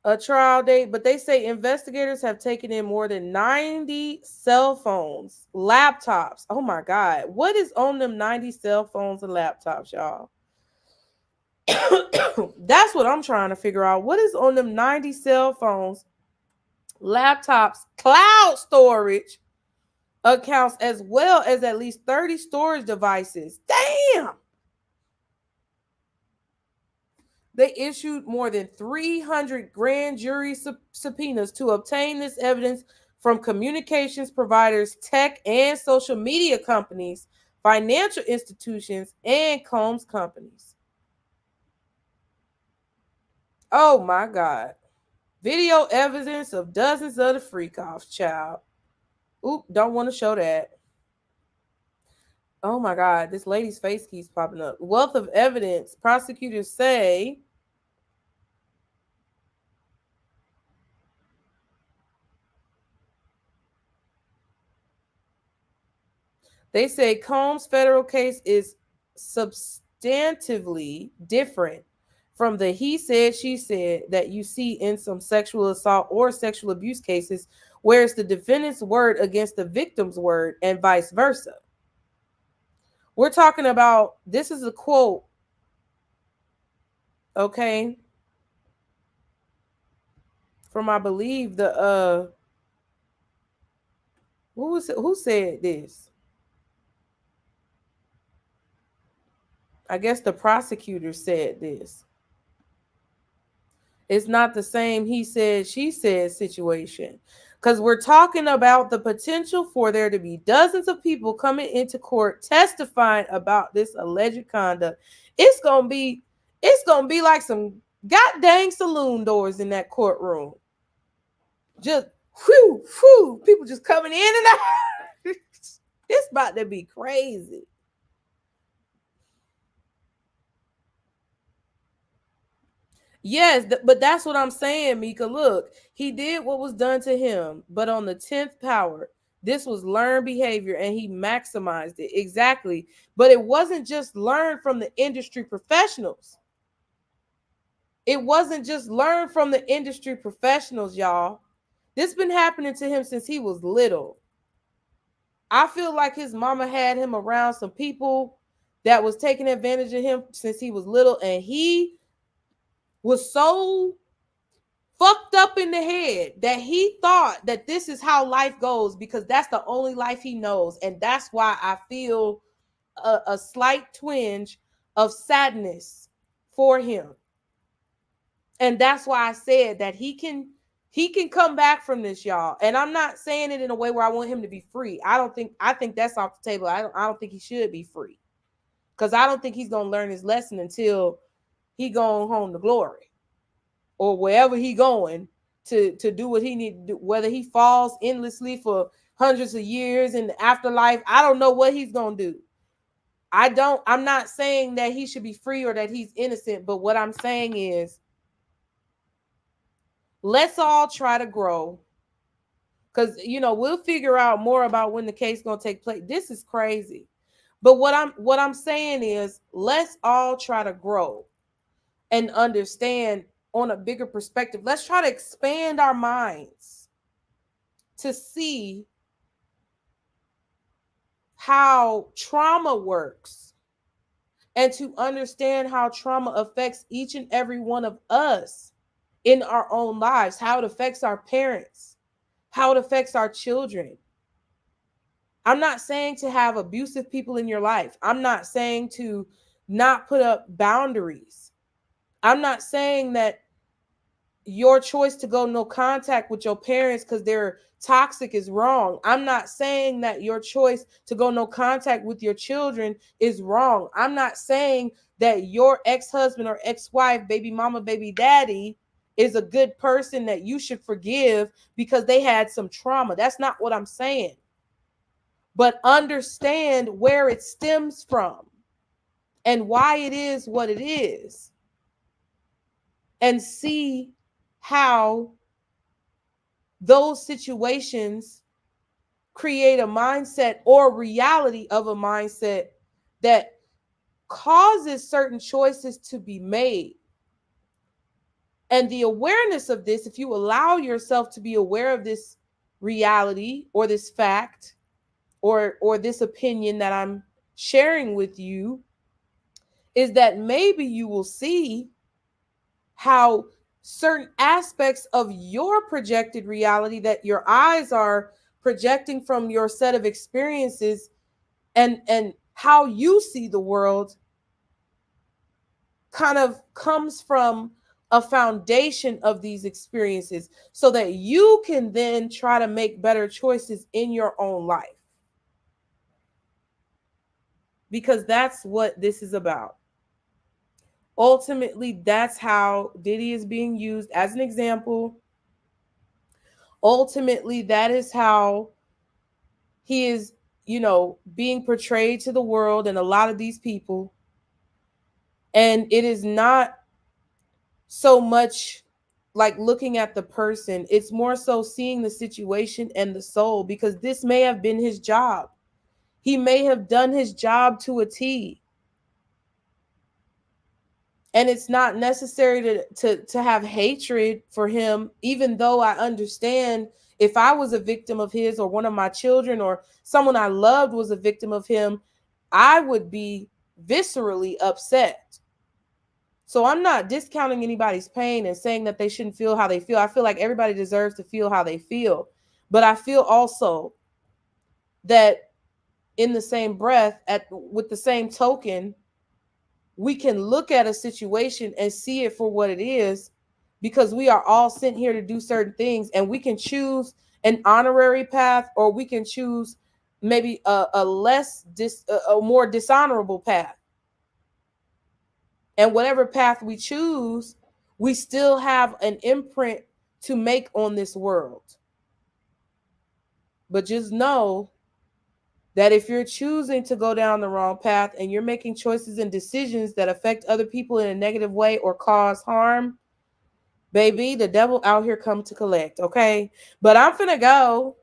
a trial date, but they say investigators have taken in more than 90 cell phones, laptops. Oh my God. What is on them 90 cell phones and laptops, y'all? That's what I'm trying to figure out. What is on them 90 cell phones, laptops, cloud storage accounts, as well as at least 30 storage devices? Damn. They issued more than 300 grand jury subpoenas to obtain this evidence from communications providers, tech and social media companies, financial institutions, and Combs companies. Oh my God. Video evidence of dozens of the freak-offs, child. Oop, don't want to show that. Oh my God, this lady's face keeps popping up. Wealth of evidence. Prosecutors say they say Combs' federal case is substantively different from the he said, she said that you see in some sexual assault or sexual abuse cases, where it's the defendant's word against the victim's word and vice versa. We're talking about, this is a quote, okay, from I believe the who said this? I guess the prosecutor said this. It's not the same he said, she said situation. Because we're talking about the potential for there to be dozens of people coming into court testifying about this alleged conduct. It's gonna be like some goddamn saloon doors in that courtroom. Just people just coming in and out. It's about to be crazy. Yes, but that's what I'm saying, Mika. Look, he did what was done to him, but on the 10th power, this was learned behavior and he maximized it. Exactly. But it wasn't just learned from the industry professionals. It wasn't just learned from the industry professionals, y'all. This been happening to him since he was little. I feel like his mama had him around some people that was taking advantage of him since he was little, and he was so fucked up in the head that he thought that this is how life goes because that's the only life he knows. And that's why I feel a slight twinge of sadness for him. And that's why I said that he can come back from this, y'all. And I'm not saying it in a way where I want him to be free. I think that's off the table. I don't think he should be free. Because I don't think he's going to learn his lesson until he going home to glory. Or wherever he going to do what he need to do, whether he falls endlessly for hundreds of years in the afterlife. I don't know what he's going to do. I'm not saying that he should be free or that he's innocent, but what I'm saying is let's all try to grow. Because, we'll figure out more about when the case is going to take place. This is crazy. But what I'm saying is let's all try to grow and understand on a bigger perspective. Let's try to expand our minds to see how trauma works and to understand how trauma affects each and every one of us in our own lives, how it affects our parents, how it affects our children. I'm not saying to have abusive people in your life. I'm not saying to not put up boundaries. I'm not saying that your choice to go no contact with your parents because they're toxic is wrong. I'm not saying that your choice to go no contact with your children is wrong. I'm not saying that your ex-husband or ex-wife, baby mama, baby daddy is a good person that you should forgive because they had some trauma. That's not what I'm saying. But understand where it stems from and why it is what it is. And see how those situations create a mindset or reality of a mindset that causes certain choices to be made. And the awareness of this, if you allow yourself to be aware of this reality or this fact or this opinion that I'm sharing with you, is that maybe you will see how certain aspects of your projected reality that your eyes are projecting from your set of experiences and how you see the world kind of comes from a foundation of these experiences so that you can then try to make better choices in your own life. Because that's what this is about. Ultimately, that's how Diddy is being used as an example. Ultimately, that is how he is, being portrayed to the world and a lot of these people. And it is not so much like looking at the person, it's more so seeing the situation and the soul, because this may have been his job. He may have done his job to a T. And it's not necessary to have hatred for him, even though I understand if I was a victim of his, or one of my children or someone I loved was a victim of him, I would be viscerally upset. So I'm not discounting anybody's pain and saying that they shouldn't feel how they feel. I feel like everybody deserves to feel how they feel. But I feel also that in the same breath, with the same token, we can look at a situation and see it for what it is, because we are all sent here to do certain things, and we can choose an honorary path, or we can choose maybe a more dishonorable path. And whatever path we choose, we still have an imprint to make on this world. But just know that if you're choosing to go down the wrong path and you're making choices and decisions that affect other people in a negative way or cause harm, baby, the devil out here come to collect, okay? But I'm finna go.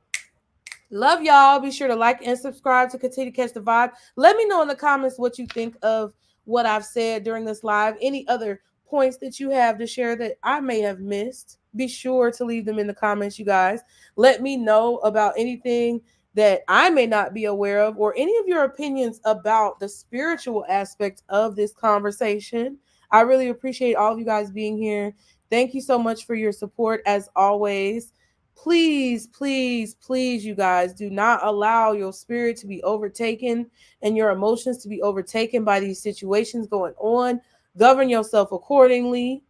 Love y'all. Be sure to like and subscribe to continue to catch the vibe. Let me know in the comments what you think of what I've said during this live. Any other points that you have to share that I may have missed, be sure to leave them in the comments, you guys. Let me know about anything that I may not be aware of, or any of your opinions about the spiritual aspect of this conversation. I really appreciate all of you guys being here. Thank you so much for your support as always. Please, please, please, you guys, do not allow your spirit to be overtaken and your emotions to be overtaken by these situations going on. Govern yourself accordingly.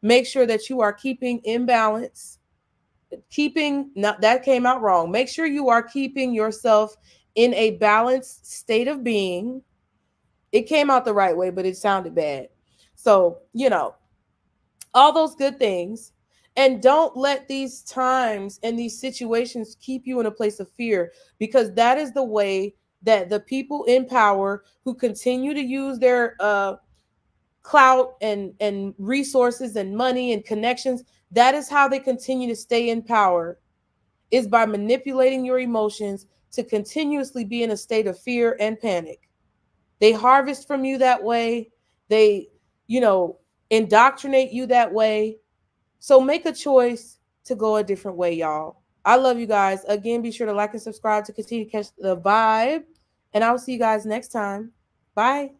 Make sure that you are keeping in balance. That came out wrong. Make sure you are keeping yourself in a balanced state of being. It came out the right way, but it sounded bad. So, all those good things. And don't let these times and these situations keep you in a place of fear, because that is the way that the people in power who continue to use their clout and resources and money and connections, that is how they continue to stay in power, is by manipulating your emotions to continuously be in a state of fear and panic. They harvest from you that way. They, indoctrinate you that way. So make a choice to go a different way, y'all. I love you guys. Again, be sure to like and subscribe to continue to catch the vibe. And I will see you guys next time. Bye.